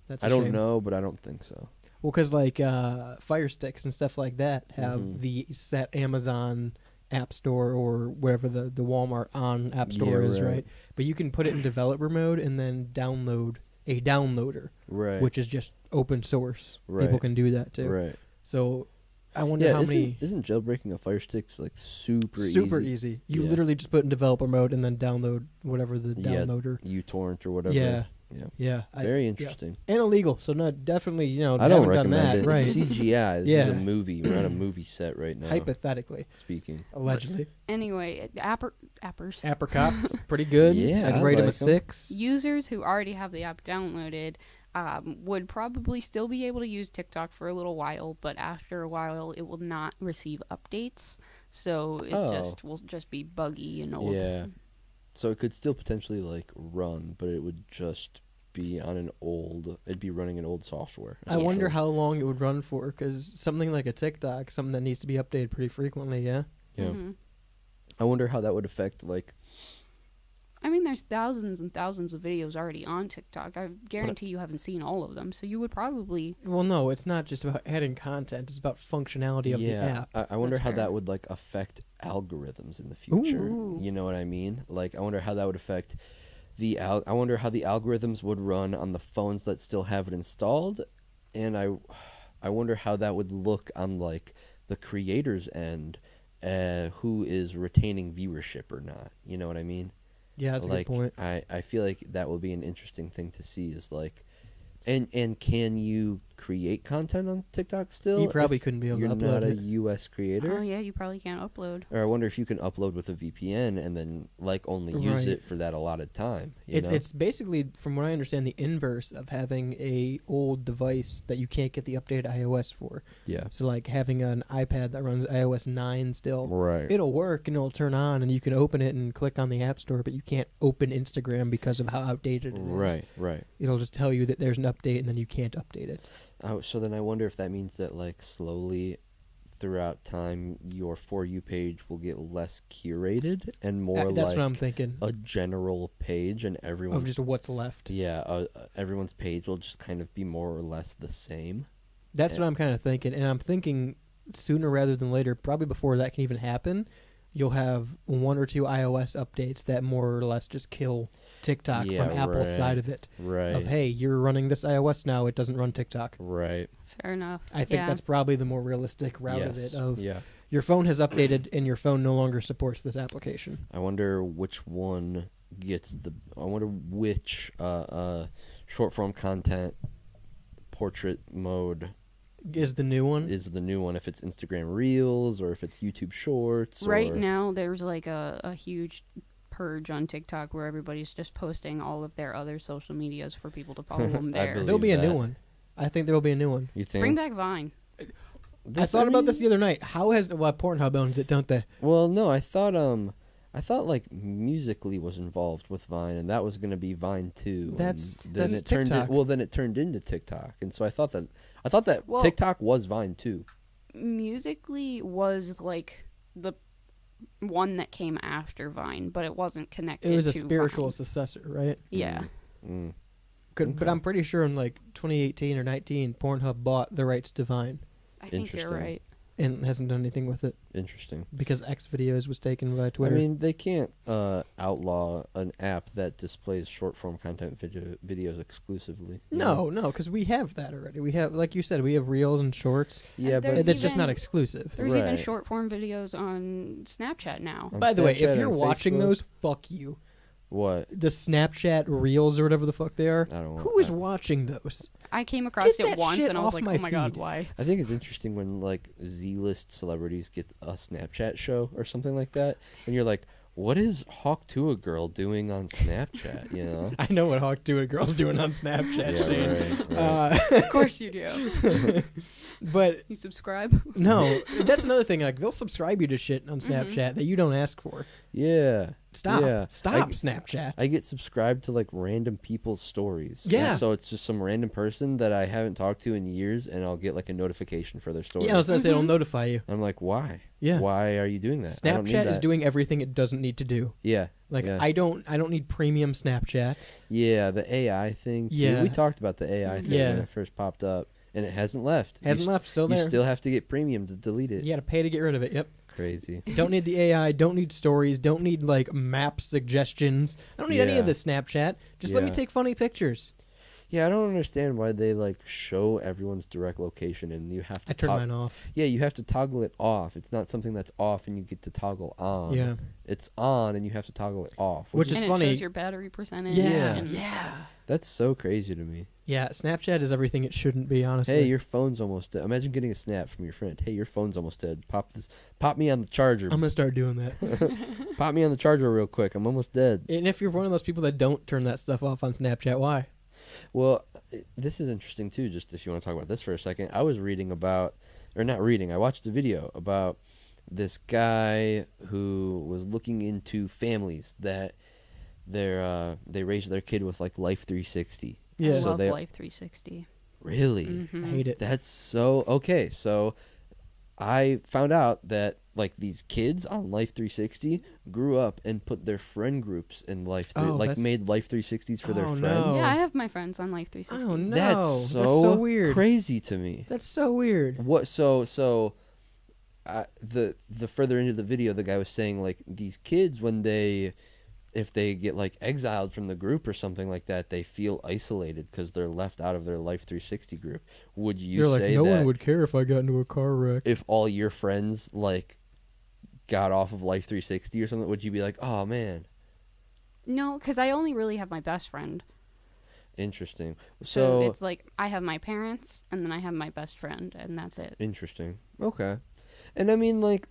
That's a I don't shame. know, but I don't think so. Well, because like Fire Sticks and stuff like that have Mhm. the set Amazon App Store or wherever the Walmart on App Store Yeah, is, right. right? But you can put it in developer mode and then download a downloader, Right. which is just open source. Right. People can do that too. Right. So I wonder Yeah, how many. isn't jailbreaking a Fire Stick's like super Easy. You Yeah. literally just put in developer mode and then download whatever the Yeah, downloader. uTorrent or whatever. Yeah. Yeah. Yeah. Very interesting. And illegal. So no, definitely, I don't haven't done recommend that. it. Right. It's CGI. This Yeah. is a movie. We're on a movie set right now. Hypothetically, Speaking. allegedly. Anyway, appers. Apricots, pretty good. Yeah, I'd I rate them a like 'em. 6. Users who already have the app downloaded would probably still be able to use TikTok for a little while, but after a while, it will not receive updates. So it will just be buggy and old. Yeah. So it could still potentially like run, but it would just be on it'd be running an old software. I wonder essentially. how long it would run for, because something like a TikTok, something that needs to be updated pretty frequently, yeah? Yeah. Mhm. I wonder how that would affect like I mean, there's thousands and thousands of videos already on TikTok. I guarantee you haven't seen all of them, so you would probably. Well, no, it's not just about adding content. It's about functionality of the app. I wonder That's how fair. that would like affect algorithms in the future. Ooh. You know what I mean? Like I wonder how that would affect I wonder how the algorithms would run on the phones that still have it installed, and I wonder how that would look on like the creator's end, who is retaining viewership or not. You know what I mean? Yeah, that's like, a good point. I feel like that will be an interesting thing to see is like, and can you create content on TikTok still? You probably if couldn't be able to you're upload not a it. U.S. creator. Oh yeah, you probably can't upload. Or I wonder if you can upload with a VPN and then like only use Right. it for that allotted time. You know? It's basically, from what I understand, the inverse of having a old device that you can't get the updated iOS for. yeah, So like having an iPad that runs iOS 9 still, right. it'll work and it'll turn on and you can open it and click on the App Store, but you can't open Instagram because of how outdated it is. Right, right. It'll just tell you that there's an update and then you can't update it. So then I wonder if that means that like slowly throughout time your For You page will get less curated and more That's like what I'm thinking. a general page, and everyone Of just what's left. everyone's page will just kind of be more or less the same. That's Yeah. what I'm kind of thinking. And I'm thinking sooner rather than later, probably before that can even happen, you'll have 1 or 2 iOS updates that more or less just kill TikTok Yeah, from Apple's right. side of it. Right. Of, hey, you're running this iOS now, it doesn't run TikTok. Right. Fair enough. I think yeah. that's probably the more realistic route of Yes. it. Of Yeah. your phone has updated and your phone no longer supports this application. I wonder which one gets I wonder which short form content portrait mode Is the new one? is the new one. If it's Instagram Reels or if it's YouTube Shorts. Right or, now, there's like a huge purge on TikTok where everybody's just posting all of their other social medias for people to follow them I there. believe There'll be a that. new one. I think there will be a new one. You think? Bring back Vine. I thought about this the other night. How has Pornhub owns it, don't they? Well, no, I thought like Musically was involved with Vine, and that was going to be Vine too. That's it TikTok. then it turned into TikTok, and so I thought that Well- TikTok was Vine too. Musically was like the one that came after Vine, but it wasn't connected. It was a to spiritual Vine. successor, right? Yeah. Mm. But I'm pretty sure in like 2018 or 19, Pornhub bought the rights to Vine I think you're Interesting. right. and hasn't done anything with it Interesting. because X videos was taken by Twitter. I mean, they can't outlaw an app that displays short form content videos exclusively. you know? no, because we have that already. We have, like you said, we have Reels and Shorts. Yeah, And but there's That's just not even- exclusive. There's even Right. short form videos on Snapchat now. On By the way, Snapchat if you're and watching Facebook? those, fuck you. What? The Snapchat Reels or whatever the fuck they are. I don't know. Who is watching those? I came across Get it that once shit and I was off like, my oh my god, feed. why? I think it's interesting when like Z-list celebrities get a Snapchat show or something like that, and you're like, "What is Hawk Tuah girl doing on Snapchat?" You know? I know what Hawk Tuah girl's doing on Snapchat. Shane. right. Of course you do. But You subscribe? no, that's another thing. Like they'll subscribe you to shit on Snapchat that you don't ask for. Yeah. Stop. Yeah. Stop Snapchat. I get subscribed to like random people's stories. Yeah. And so it's just some random person that I haven't talked to in years, and I'll get like a notification for their story. Yeah, I was gonna say it'll notify you. I'm like, why? Yeah. Why are you doing that? I don't need Snapchat is that. doing everything it doesn't need to do. Yeah. Like yeah. I don't need premium Snapchat. Yeah, the AI thing. Too. Yeah. We talked about the AI thing Yeah. when it first popped up, and it hasn't left. Hasn't left, still You there. still have to get premium to delete it. You got to pay to get rid of it. Yep. Crazy. Don't need the AI. Don't need stories. Don't need like map suggestions. I don't need any Yeah. of the Snapchat. Just let me Yeah. take funny pictures. Yeah, I don't understand why they like show everyone's direct location and you have to I turn mine off. Yeah, you have to toggle it off. It's not something that's off and you get to toggle on. Yeah. It's on and you have to toggle it off. Which is and funny. it shows your battery percentage. Yeah. and- That's so crazy to me. Yeah, Snapchat is everything it shouldn't be, honestly. Hey, your phone's almost dead. Imagine getting a snap from your friend. Hey, your phone's almost dead. Pop me on the charger. I'm gonna start doing that. Pop me on the charger real quick. I'm almost dead. And if you're one of those people that don't turn that stuff off on Snapchat, why? Well, this is interesting too. Just if you want to talk about this for a second, I was reading about, or not reading. I watched a video about this guy who was looking into families that they raised their kid with like Life 360. I Yeah. So love they- Life 360. Really? Mhm. I hate it. That's so okay. So I found out that like these kids on Life 360 grew up and put their friend groups in Oh, like that's- made Life 360s for their Oh, friends. no. Yeah, I have my friends on Life 360. Oh no, That's so weird. crazy to me. That's so weird. What the further into the video, the guy was saying like these kids if they get like exiled from the group or something like that, they feel isolated because they're left out of their Life 360 group. Would you They're like, say no that one would care if I got into a car wreck. if all your friends like got off of Life 360 or something? Would you be like, oh man, No, because I only really have my best friend. interesting? So So it's like I have my parents, and then I have my best friend, and that's it. interesting. Okay, and I mean like.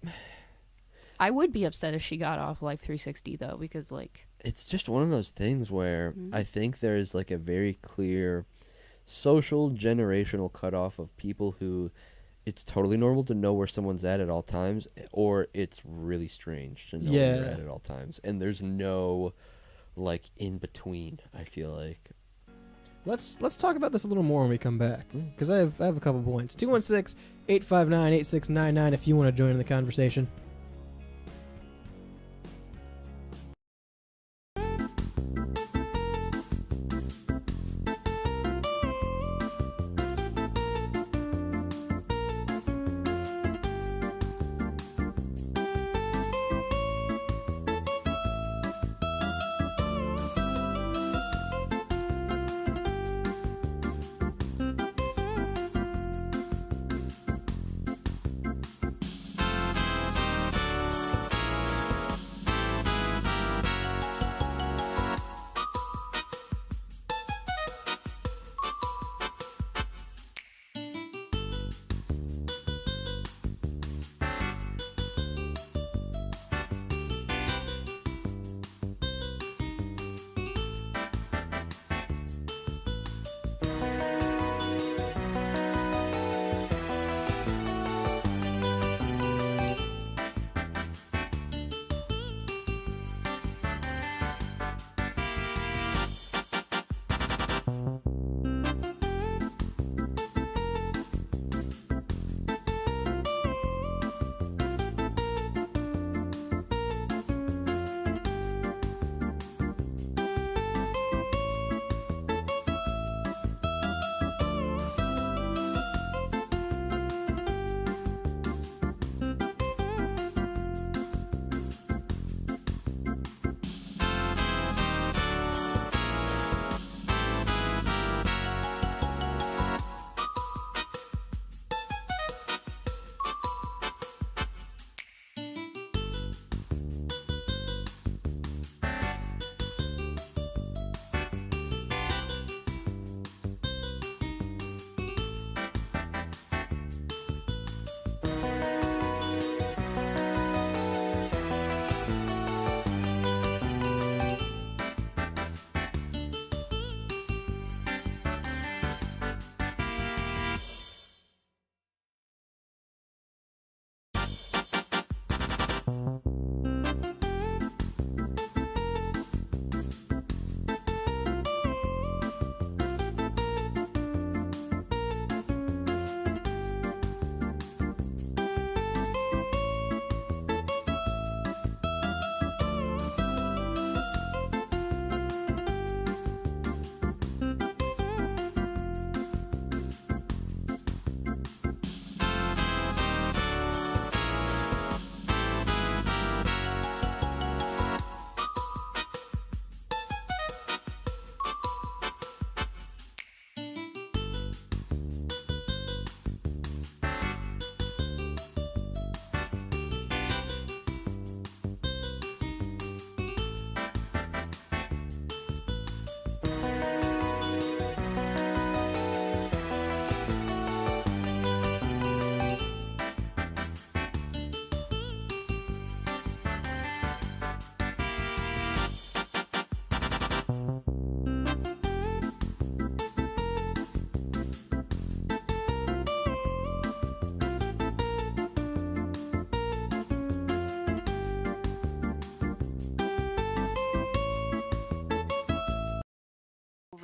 I would be upset if she got off Life 360 though, because like It's just one of those things where Mhm. I think there's like a very clear social generational cutoff of people who it's totally normal to know where someone's at all times, or it's really strange to know where Yeah. you're at all times. And there's no like in between, I feel like. Let's talk about this a little more when we come back, Mm. because I have a couple points. 216-859-8699 if you want to join in the conversation.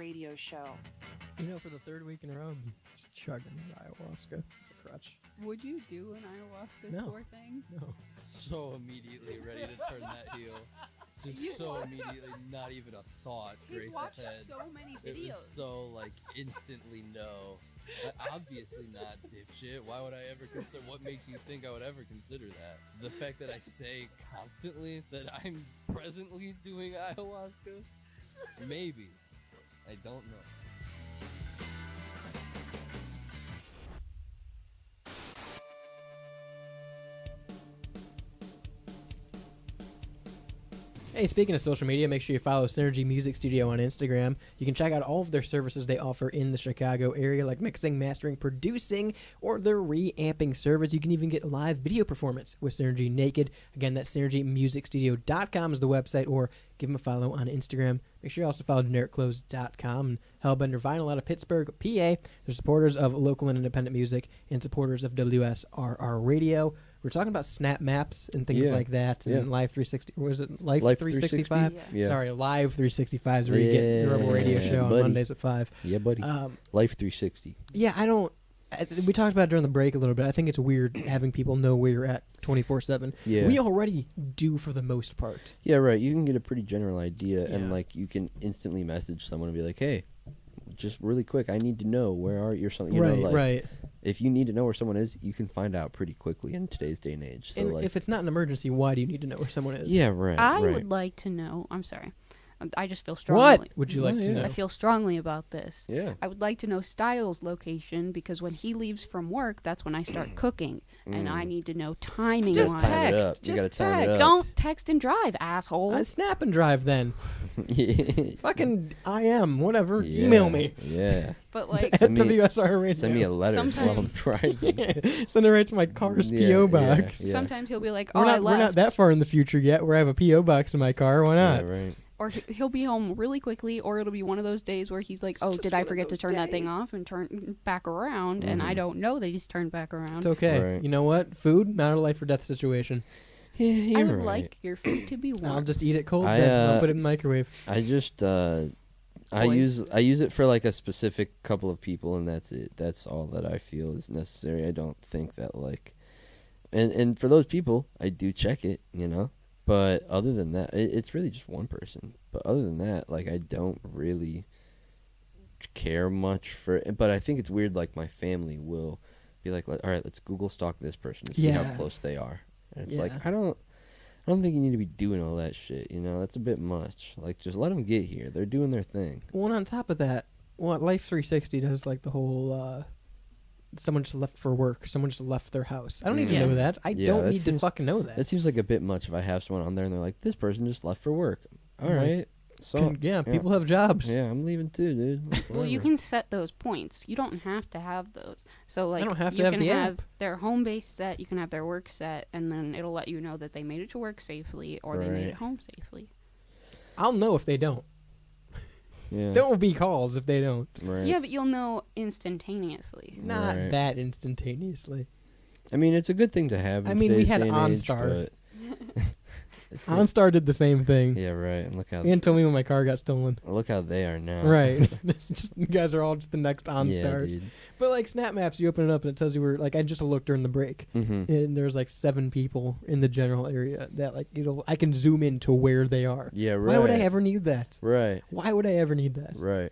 radio show. For the third week in a row, I'm just chugging ayahuasca. It's a crutch. Would you do an ayahuasca No. tour thing? No. So immediately ready to turn that heel. Just so immediately, not even a thought. He's Grace watched ahead. so many It videos. was so like instantly no. Obviously not, dipshit. Why would I ever consider? What makes you think I would ever consider that? The fact that I say constantly that I'm presently doing ayahuasca? Maybe. I don't know. Hey, speaking of social media, make sure you follow Synergy Music Studio on Instagram. You can check out all of their services they offer in the Chicago area, like mixing, mastering, producing, or their reamping service. You can even get live video performance with Synergy Naked. Again, that's synergymusicstudio.com is the website, or give them a follow on Instagram. Make sure you also follow genericclothes.com and Hellbender Vinyl out of Pittsburgh, PA. They're supporters of local and independent music and supporters of WSRR Radio. We're talking about Snap Maps and things like that, and Live 360. Was it Live 365? Yeah. Sorry, Live 365 is where you get the Rebel Radio show on Mondays at 5. Yeah, buddy. Life 360. Yeah, we talked about it during the break a little bit. I think it's weird having people know where you're at 24/7. Yeah. We already do for the most part. Yeah, right. You can get a pretty general idea, and like you can instantly message someone and be like, "Hey, just really quick, I need to know where are you?" Or something. You know, like, right. If you need to know where someone is, you can find out pretty quickly in today's day and age. So, And like, if it's not an emergency, why do you need to know where someone is? yeah, right. I right. would like to know. I'm sorry. I just feel strongly. What would you like Oh, to yeah. know? I feel strongly about this. Yeah. I would like to know Styles' location because when he leaves from work, that's when I start cooking, and I need to know timing. Just wise. Time it text. up. You Just gotta time it text. up. Don't text and drive, asshole. Snap and drive then. Yeah. Fucking whatever. Email me. Yeah. But like, At Send me- WSR Radio. Send me a letter while I'm Sometimes- driving. Send it right to my car's Yeah, P.O. yeah, box. yeah. sometimes he'll be like, "Oh, We're I not, left," we're not that far in the future yet where I have a P.O. box in my car. Why not? Yeah, right. or he'll be home really quickly, or it'll be one of those days where he's like, It's "Oh, just did I one of forget to those turn that thing days. off and turn back around?" And I don't know that he's turned back around. It's okay. Right. You know what? Food, not a life or death situation. Yeah, I you're would right. like your food to be warm. I'll just eat it cold. I, Then I'll put it in the microwave. I just I Boys. use it for like a specific couple of people, and that's it. That's all that I feel is necessary. I don't think that like, and for those people, I do check it, you know. But other than that, it's really just one person. But other than that, like I don't really care much for. But I think it's weird. Like my family will be like, all right, let's Google stalk this person and see how Yeah. close they are. And it's Yeah. like I don't think you need to be doing all that shit. You know, that's a bit much. Like just let them get here. They're doing their thing. Well, and on top of that, Life 360 does like the whole someone just left for work, someone just left their house. I don't need Yeah. to know that. I Yeah, don't that need to seems- fucking know that. That seems like a bit much if I have someone on there and they're like, this person just left for work. All Like, right. So, people have jobs. Yeah, I'm leaving too, dude. Like, Well, you whatever. can set those points. You don't have to have those. So like, don't have to you have can the have app. their home base set. You can have their work set, and then it'll let you know that they made it to work safely or they made Right. it home safely. I'll know if they don't. Yeah. There will be calls if they don't. Right. Yeah, but you'll know instantaneously. Not Right. that instantaneously. I mean, it's a good thing to have. In I mean, we today's had day and age, OnStar. but it's OnStar did the same thing. yeah, right. And look how Ian told me when my car got stolen. they are now. Right. It's just, you guys are all just the next Yeah, OnStars. dude. But like Snap Maps, you open it up and it tells you where. Like I just looked during the break, Mm-hmm. and there's like 7 people in the general area that like I can zoom in to where they are. Yeah, right. Why would I ever need that? Right. Why would I ever need that? Right.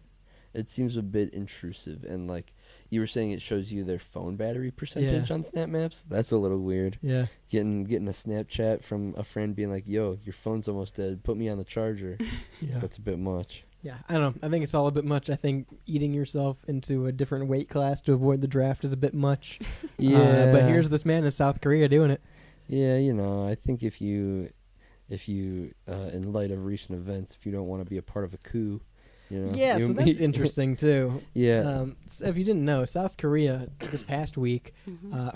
It seems a bit intrusive, and like you were saying, it shows you their phone battery percentage Yeah. on Snap Maps. That's a little weird. Yeah. Getting a Snapchat from a friend being like, "Yo, your phone's almost dead. Put me on the charger." Yeah. That's a bit much. Yeah. I don't know. I think it's all a bit much. I think eating yourself into a different weight class to avoid the draft is a bit much. Yeah. But here's this man in South Korea doing it. Yeah, you know, I think if you in light of recent events, if you don't want to be a part of a coup, you know. Yeah, so that's interesting too. Yeah. So if you didn't know, South Korea this past week,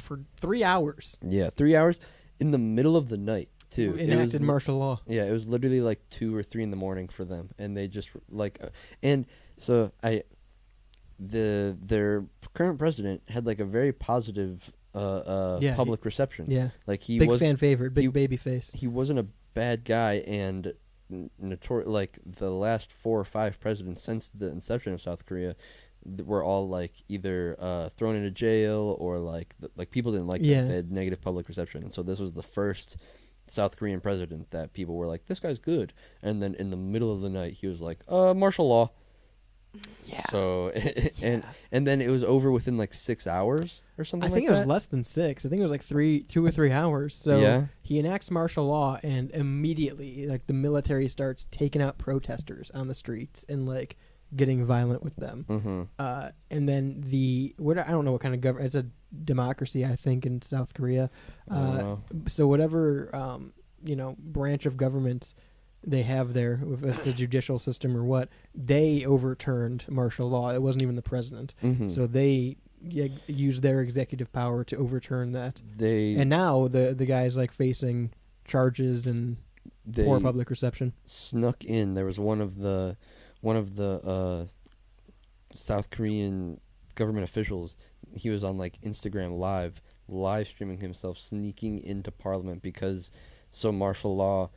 for 3 hours, Yeah, 3 hours in the middle of the night too. It was enacted martial law. Yeah, it was literally like 2 or 3 in the morning for them, and they just like, and so their current president had like a very positive Yeah, public reception. Yeah, Like he big was fan favorite, big he- baby face. he wasn't a bad guy, and like the last 4 or 5 presidents since the inception of South Korea were all like either thrown into jail or like people didn't like Yeah. them. They had negative public reception, and so this was the first South Korean president that people were like, this guy's good. And then in the middle of the night, he was like, martial law. Yeah. So and then it was over within like 6 hours or something. I think like it was that. less than 6. I think it was like 2 or 3 hours. So Yeah. he enacts martial law, and immediately, like, the military starts taking out protesters on the streets and like getting violent with them. Mm-hmm. And then I don't know what kind of government. It's a democracy, I think, in South Korea. I don't know. So whatever branch of government they have there, if it's a judicial system or what, they overturned martial law. It wasn't even the president. Mm-hmm. So they used their executive power to overturn that. They And now the guy's like facing charges and poor public reception. snuck in. There was one of the South Korean government officials. He was on like Instagram live streaming himself sneaking into parliament because martial law,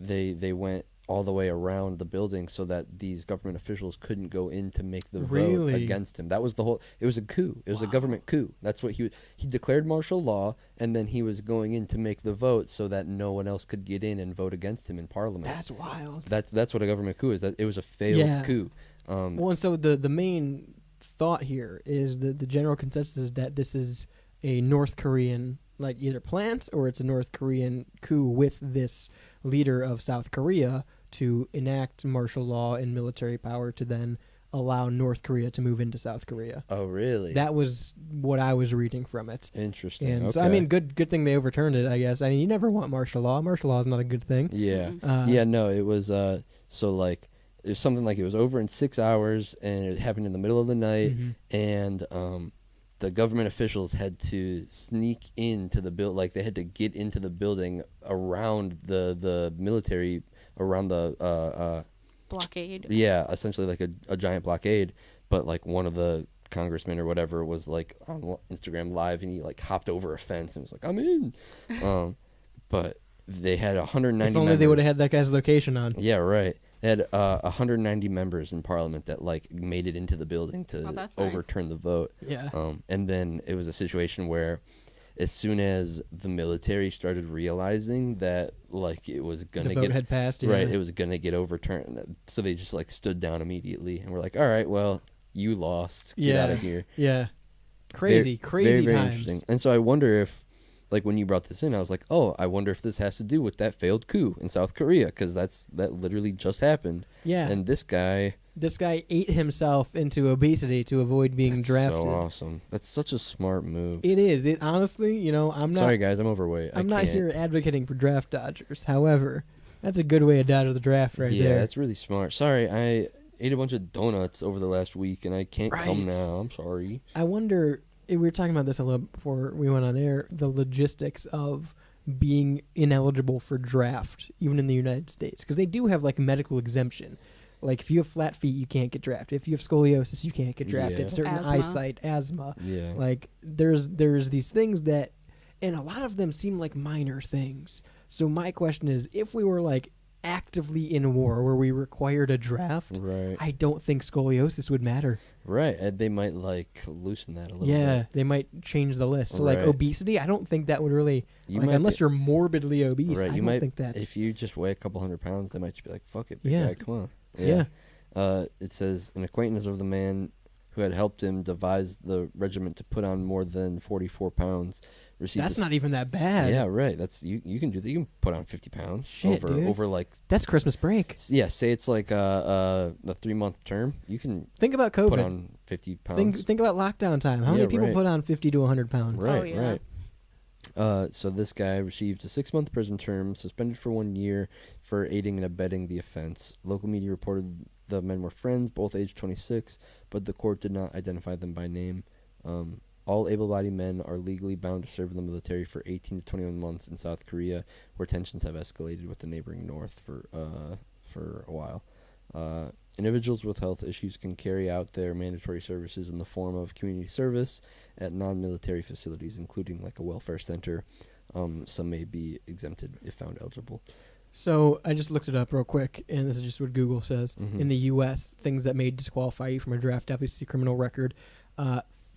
they went all the way around the building so that these government officials couldn't go in to make the vote Really? against him. That was the whole. It was a coup. It was a government coup. That's what he declared martial law, and then he was going in to make the vote so that no one else could get in and vote against him in parliament. That's wild. That's what a government coup is. That it was a failed coup. Well, and so the main thought here is that the general consensus is that this is a North Korean, like, either plant or it's a North Korean coup with this leader of South Korea to enact martial law and military power to then allow North Korea to move into South Korea. Oh, really? That was what I was reading from it. Interesting. And okay. so, I mean, good thing they overturned it, I guess. I mean, you never want martial law. Martial law is not a good thing. Yeah. Uh, Yeah. No, it was. So like, it was something like it was over in 6 hours, and it happened in the middle of the night, Mhm. and the government officials had to sneak into the like they had to get into the building around the military, around the Blockade. yeah, essentially like a giant blockade. But like one of the congressmen or whatever was like on Instagram live, and he like hopped over a fence and was like, I'm in. But they had 190 If only members. they would have had that guy's location on. Yeah, right. They had 190 members in parliament that like made it into the building to Oh, that's nice. overturn the vote. Yeah. And then it was a situation where as soon as the military started realizing that like it was The gonna vote get had passed. Yeah. right, it was gonna get overturned, so they just like stood down immediately and were like, all right, well, you lost, get out of here. Yeah. Crazy Very times. interesting. And so I wonder if, like, when you brought this in, I was like, oh, I wonder if this has to do with that failed coup in South Korea, because that literally just happened. Yeah. And this guy, ate himself into obesity to avoid being that's drafted. so awesome. That's such a smart move. It is. It honestly, I'm not. Sorry, guys, I'm overweight. I'm I not can't. here advocating for draft dodgers. However, that's a good way to dodge the draft right yeah, there. that's really smart. Sorry, I ate a bunch of donuts over the last week, and I can't come Right. now. I'm sorry. I wonder. We were talking about this a little before we went on air. The logistics of being ineligible for draft, even in the United States, because they do have like medical exemption. Like if you have flat feet, you can't get drafted. If you have scoliosis, you can't get drafted. Yeah. Certain Asthma. eyesight, asthma. Yeah. Like there's these things that, and a lot of them seem like minor things. So my question is, if we were like actively in war where we required a draft, Right. I don't think scoliosis would matter. Right. And they might like loosen that a little Yeah, bit. they might change the list. So like Right. obesity, I don't think that would really You like might unless be- you're morbidly obese. Right. I You don't might think that's if you just weigh a couple 100 pounds, they might just be like, "Fuck it, big Yeah. guy, come on." yeah. It says an acquaintance of the man who had helped him devise the regiment to put on more than 44 pounds received. That's not even that bad. Yeah, right. That's you. You can do that. You can put on 50 pounds Shit, dude. over like That's Christmas break. yeah. Say it's like a 3-month term. You can Think about put COVID. on 50 pounds. Think about lockdown time. How Yeah, many people right. put on 50 to 100 pounds? Right, Oh, yeah. right. So this guy received a 6-month prison term, suspended for 1 year for aiding and abetting the offense. Local media reported the men were friends, both aged 26, but the court did not identify them by name. All able-bodied men are legally bound to serve in the military for 18 to 21 months in South Korea, where tensions have escalated with the neighboring North for a while. Individuals with health issues can carry out their mandatory services in the form of community service at non-military facilities, including like a welfare center. Some may be exempted if found eligible. So I just looked it up real quick, and this is just what Google says. Mhm. In the U.S., things that may disqualify you from a draft, obviously criminal record,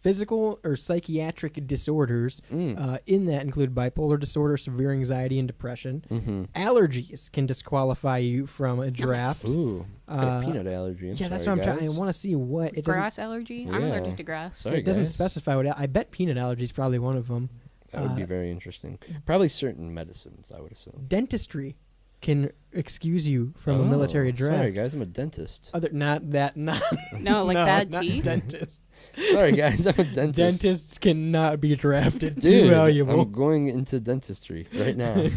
physical or psychiatric disorders. In that include bipolar disorder, severe anxiety, and depression. Mm-hmm. Allergies can disqualify you from a draft. Ooh, got a peanut allergy. Yeah, that's what I'm trying. I want to see what it doesn't. Grass allergy? I'm Yeah. allergic to grass. Sorry, It doesn't guys. specify what. I bet peanut allergy is probably one of them. That would be very interesting. Probably certain medicines, I would assume. Dentistry can excuse you from a military draft. Sorry, guys, I'm a dentist. Not No, like bad not teeth? dentists. Sorry, guys, I'm a dentist. Dentists cannot be drafted. Dude, Too valuable. I'm going into dentistry right now.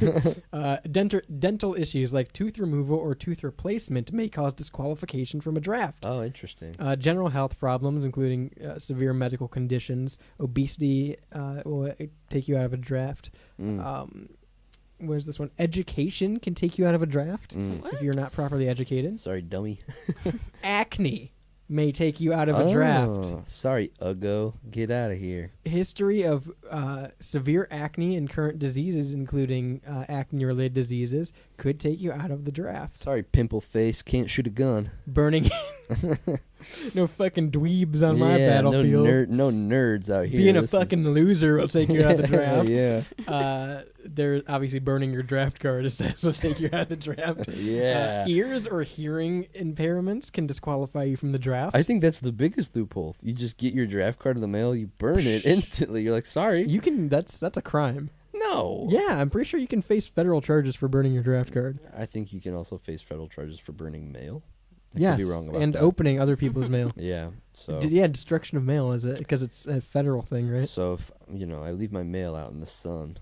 Dental issues like tooth removal or tooth replacement may cause disqualification from a draft. Oh, interesting. General health problems, including severe medical conditions, obesity, will take you out of a draft. Where's this one? Education can take you out of a draft if you're not properly educated. Sorry, dummy. Acne may take you out of a draft. Oh, sorry, Uggo. Get out of here. History of severe acne and current diseases, including acne-related diseases, could take you out of the draft. Sorry, pimple face. Can't shoot a gun. Burning. No fucking dweebs on my battlefield. No nerds out here. Being a This is- fucking loser will take you out of the draft. Yeah. There's obviously burning your draft card will take you out of the draft. Yeah. Ears or hearing impairments can disqualify you from the draft. I think that's the biggest loophole. You just get your draft card in the mail, you burn it instantly. You're like, sorry. You can. That's a crime. No. Yeah, I'm pretty sure you can face federal charges for burning your draft card. I think you can also face federal charges for burning mail. I Yes, could be wrong about and that. opening other people's mail. Yeah. So. Destruction of mail is it? Because it's a federal thing, right? So if I leave my mail out in the sun,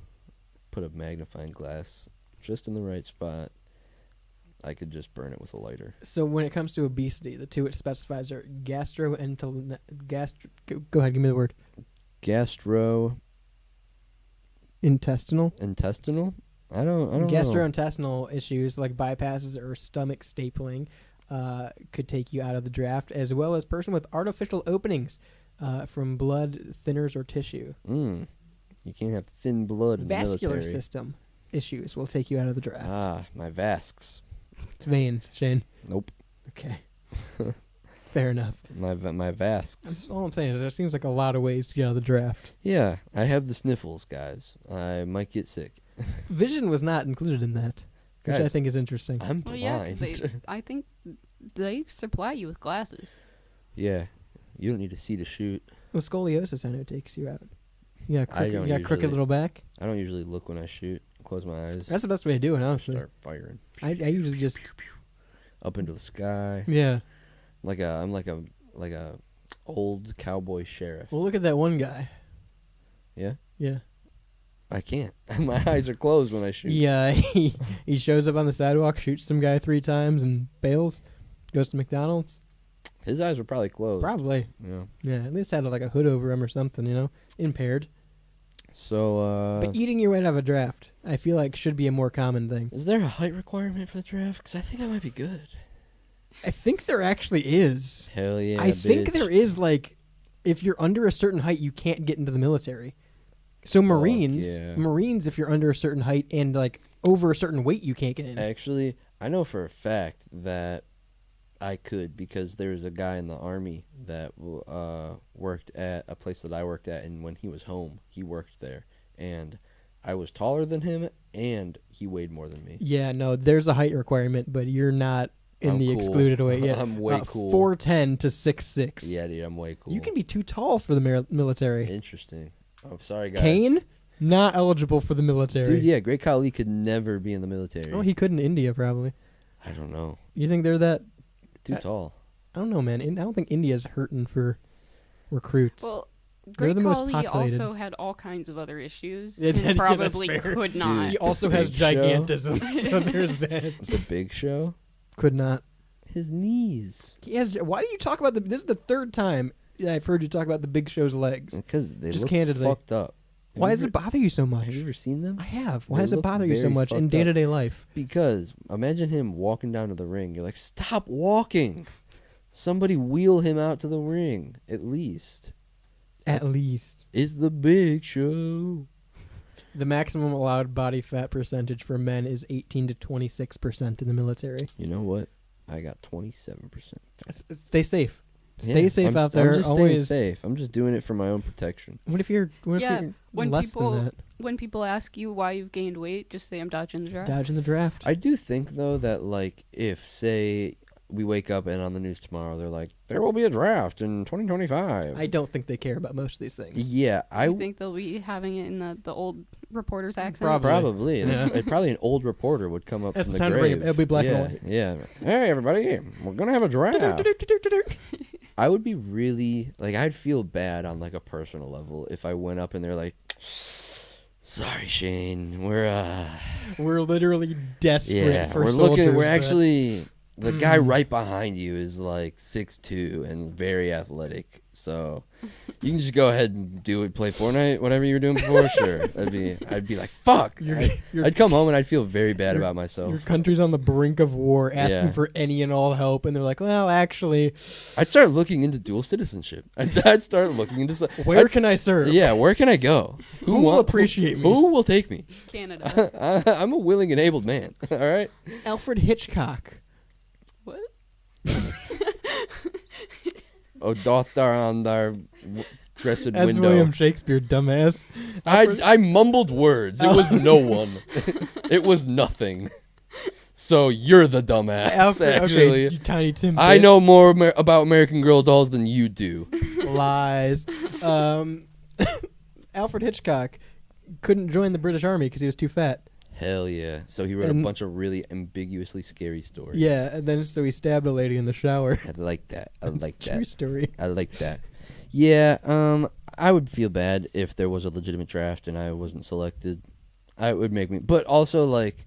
put a magnifying glass just in the right spot, I could just burn it with a lighter. So when it comes to obesity, the two it specifies are Go ahead, give me the word. Gastrointestinal? Intestinal. I don't know. Gastrointestinal issues like bypasses or stomach stapling could take you out of the draft, as well as person with artificial openings from blood thinners or tissue. You can't have thin blood in the Vascular military. system issues will take you out of the draft. Ah, my vascs. It's veins, Shane. Nope. Okay. Fair enough. My vascs. All I'm saying is there seems like a lot of ways to get out of the draft. Yeah, I have the sniffles, guys. I might get sick. Vision was not included in that, which I Guys, think is interesting. I'm Well, blind. yeah, 'cause I think they supply you with glasses. Yeah, you don't need to see to shoot. Well, scoliosis, I know, takes you out. You got, I don't crooked usually- little back. I don't usually look when I shoot. Close my eyes. That's the best way to do it, honestly. Start firing I usually just, up into the sky. yeah. I'm like a old cowboy sheriff. Well, look at that one guy. Yeah, Yeah. I can't. My eyes are closed when I shoot. Yeah, he shows up on the sidewalk, shoots some guy 3 times, and bails. Goes to McDonald's. His eyes were probably closed. Probably. Yeah. Yeah, at least had like a hood over him or something, impaired. So, But eating your way out of a draft, I feel like should be a more common thing. is there a height requirement for the draft? Because I think I might be good. I think there actually is. Hell yeah, I think bitch. there is, like, if you're under a certain height, you can't get into the military. So Marines, yeah. if you're under a certain height and, like, over a certain weight, you can't get in. Actually, I know for a fact that I could, because there was a guy in the Army that worked at a place that I worked at, and when he was home, he worked there. And I was taller than him, and he weighed more than me. Yeah, no, there's a height requirement, but you're not in I'm the cool. excluded weight yet. I'm way cool. 4'10" to 6'6". Yeah, dude, I'm way cool. You can be too tall for the military. Interesting. I'm sorry, guys. Kane, not eligible for the military. Dude, yeah, Great Khali could never be in the military. Oh, he could in India, probably. I don't know. You think they're that... Too tall. I don't know, man. I don't think India's hurting for recruits. Well, They're Great the most Khali populated. also had all kinds of other issues Yeah, and that's probably fair. could not. He also has Big show. gigantism, so there's that. The Big Show? Could not. His knees. He has. Why do you talk about the? This is the third time I've heard you talk about the Big Show's legs. Because they Just look candidly. fucked up. Why does it bother you so much? Have you ever seen them? I have. Why They does it look bother you so very much in fucked up. day-to-day life? Because imagine him walking down to the ring. You're like, stop walking. Somebody wheel him out to the ring, at least. At least. It's the Big Show. The maximum allowed body fat percentage for men is 18 to 26% in the military. You know what? I got 27%. Stay safe. Stay safe out there. I'm just Always staying safe. I'm just doing it for my own protection. What if you're when less people than that? when people ask you why you've gained weight, just say I'm dodging the draft. Dodging the draft. I do think though that like if say we wake up and on the news tomorrow they're like there will be a draft in 2025. I don't think they care about most of these things. Yeah, I think they'll be having it in the old reporter's accent. probably. Yeah. Probably an old reporter would come up That's from the the time to bring grave. it. It'll be black and yeah, white. Yeah. Hey everybody, we're gonna have a draft. I would be really like I'd feel bad on like a personal level if I went up and they're like, "Sorry, Shane, We're literally desperate for we're soldiers. looking. We're but- actually the guy right behind you is like 6'2" and very athletic, so you can just go ahead and do it. Play Fortnite, whatever you were doing before. Sure, I'd be like, fuck. I'd come home and I'd feel very bad about myself. Your country's on the brink of war, asking Yeah. for any and all help, and they're like, "Well, actually, I'd start looking into dual citizenship. I'd start looking into where can I serve? Yeah, where can I go? Who will appreciate me? Who will take me? Canada. I'm a willing and abled man. All right. Alfred Hitchcock. What? Oh, doth thou on thy dressed That's window. William Shakespeare, dumbass. I mumbled words. It was no one. It was nothing. So you're the dumbass. Alfred, actually, okay, you tiny Tim. I bitch. know more about American Girl dolls than you do. Lies. Alfred Hitchcock couldn't join the British Army because he was too fat. Hell yeah. So he wrote And- a bunch of really ambiguously scary stories. Yeah, and then so he stabbed a lady in the shower. I like that. I like True that. story. I like that. Yeah, I would feel bad if there was a legitimate draft and I wasn't selected. I would make me, but also like,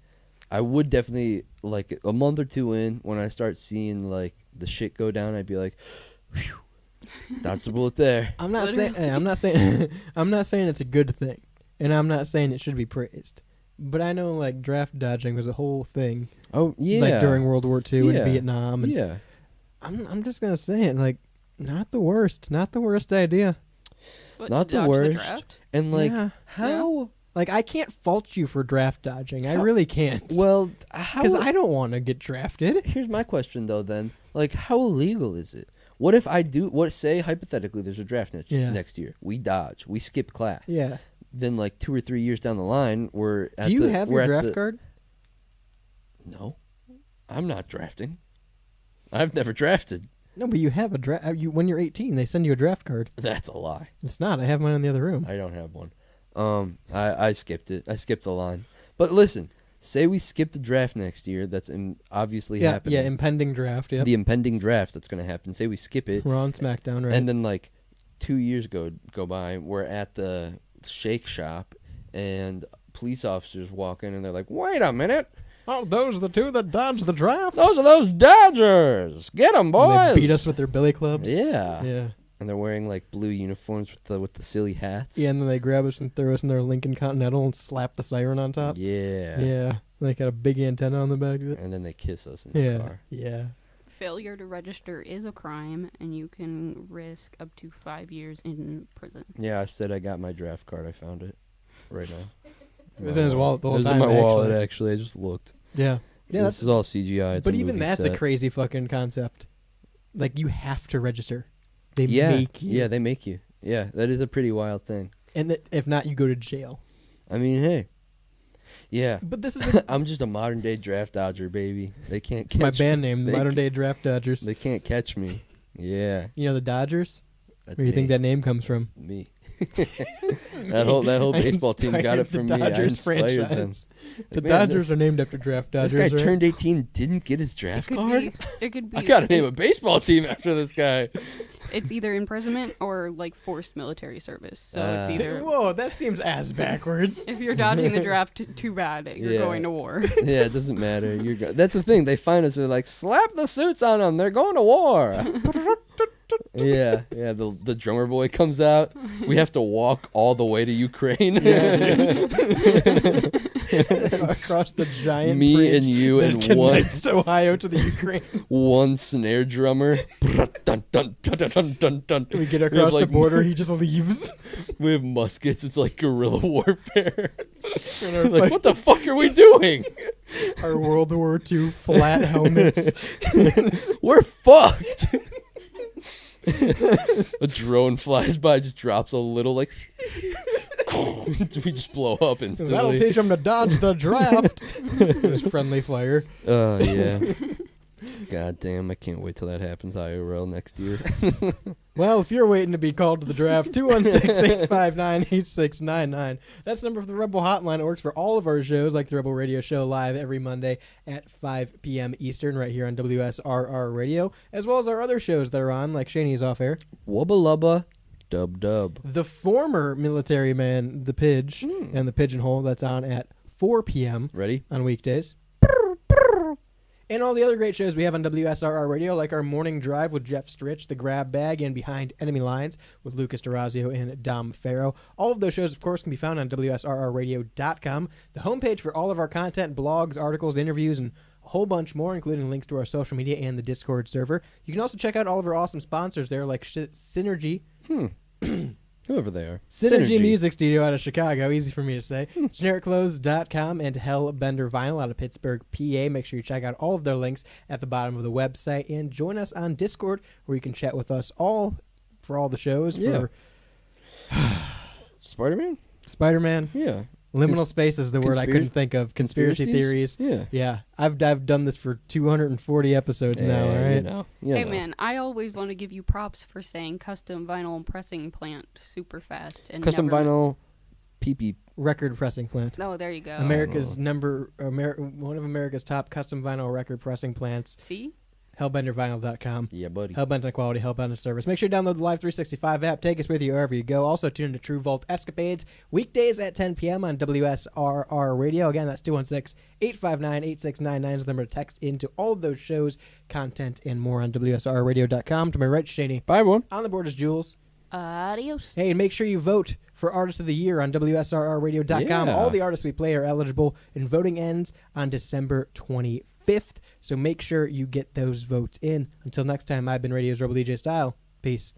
I would definitely like a month or two in when I start seeing like the shit go down. I'd be like, "Whew, dodged a bullet there." I'm not saying. I'm not saying. I'm not saying it's a good thing, and I'm not saying it should be praised. But I know like draft dodging was a whole thing, Oh yeah, like during World War II Yeah. and Vietnam. And yeah. I'm just gonna say it, like, not the worst idea. What, Not to the dodge worst. draft? And like, Yeah. how? Like, I can't fault you for draft dodging. I really can't. Well, how? Because I don't want to get drafted. Here's my question though. Then, like, how illegal is it? What if I do? What say hypothetically? There's a draft next year. We dodge. We skip class. Yeah. Then, like 2 or 3 years down the line, we're at Do you the, have we're your at draft the- card? No, I'm not drafting. I've never drafted. No, but you have a draft. When you're 18, they send you a draft card. That's a lie. It's not. I have mine in the other room. I don't have one. I skipped it. I skipped the line. But listen, say we skip the draft next year. That's obviously Yeah, happening. yeah, impending draft. Yep. The impending draft that's going to happen. Say we skip it, We're on SmackDown, right? and then like 2 years go by. We're at the shake shop, and police officers walk in, and they're like, "Wait a minute, oh, those are the two that dodged the draft. those are those Dodgers! Get them, And boys!" they beat us with their billy clubs. Yeah. Yeah. And they're wearing like blue uniforms with the silly hats. Yeah, and then they grab us and throw us in their Lincoln Continental and slap the siren on top. Yeah. Yeah. They got a big antenna on the back of it. And then they kiss us in the Yeah. car. Yeah. Failure to register is a crime, and you can risk up to 5 years in prison. Yeah, I said I got my draft card. I found it right now. It was in his wallet the whole It was time, in my wallet, actually. actually. I just looked. Yeah. Yeah, This is all CGI. It's but a even movie that's set. a crazy fucking concept. Like, you have to register. They Yeah. make you. Yeah, they make you. Yeah, that is a pretty wild thing. And if not, you go to jail. I mean, hey. Yeah. But this is I'm just a modern day draft dodger, baby. They can't catch my band me. name, the They Modern Day Draft Dodgers. They can't catch me. Yeah. You know the Dodgers? That's Where do you think me. that name comes from? Me. that whole I baseball team got it inspired the from me. I Dodgers inspired them. franchise. The Like, man, Dodgers are named after draft This Dodgers. guy right? turned 18, didn't get his It draft could card. be. It could be. I gotta name a baseball team after this guy. It's either imprisonment or like forced military service. So it's either. Whoa, that seems ass backwards. If you're dodging the draft, too bad. You're Yeah. going to war. Yeah, it doesn't matter. That's the thing. They find us. They're like, slap the suits on them. They're going to war. Yeah. The drummer boy comes out. We have to walk all the way to Ukraine. across the giant Me bridge and you that and one connects Ohio to the Ukraine. one snare drummer. Dun, dun, dun, dun, dun, dun, dun. We get have, across the like, border, he just leaves. We have muskets. It's like guerrilla warfare. And our, Like, what the fuck are we doing? our World War II flat helmets. We're fucked. A drone flies by, just drops a little, like, we just blow up That'll instantly. teach him to dodge the draft. Just friendly fire. Oh, yeah. God damn, I can't wait till that happens IRL next year. Well, if you're waiting to be called to the draft, 216-859-8699. That's the number for the Rebel Hotline. It works for all of our shows, like the Rebel Radio Show live every Monday at 5 p.m. Eastern, right here on WSRR Radio, as well as our other shows that are on, like Shaney's Off Air. Wubba lubba, dub dub. The former military man, The Pidge, and The Pigeonhole, that's on at 4 p.m. Ready? on weekdays. And all the other great shows we have on WSRR Radio, like our Morning Drive with Jeff Stritch, The Grab Bag, and Behind Enemy Lines with Lucas DeRazio and Dom Farrow. All of those shows, of course, can be found on WSRRradio.com. The homepage for all of our content, blogs, articles, interviews, and a whole bunch more, including links to our social media and the Discord server. You can also check out all of our awesome sponsors there, like Synergy. Whoever they are. Synergy Music Studio out of Chicago, easy for me to say. GenericClothes.com and Hellbender Vinyl out of Pittsburgh, PA. Make sure you check out all of their links at the bottom of the website and join us on Discord where you can chat with us all for all the shows. Yeah. For Spider-Man? Spider-Man, Yeah. Liminal Space is the word I couldn't think of. Conspiracy Conspiracies? theories. Yeah. Yeah, I've done this for 240 episodes now, all right? You know. Hey man, I always want to give you props for saying custom vinyl pressing plant super fast and Custom never- vinyl PP. Record pressing plant. Oh, there you go. America's one of America's top custom vinyl record pressing plants. See? Hellbendervinyl.com. Yeah, buddy. Hellbent on quality, Hellbent on service. Make sure you download the Live 365 app. Take us with you wherever you go. Also, tune into True Vault Escapades weekdays at 10 p.m. on WSRR Radio. Again, that's 216-859-8699 is the number to text into all of those shows, content, and more on WSRRadio.com. To my right, Shaney. Bye, everyone. On the board is Jules. Adios. Hey, and make sure you vote for Artist of the Year on WSRRradio.com. Yeah. All the artists we play are eligible, and voting ends on December 25th. So make sure you get those votes in. Until next time, I've been Radio's Rebel DJ Style. Peace.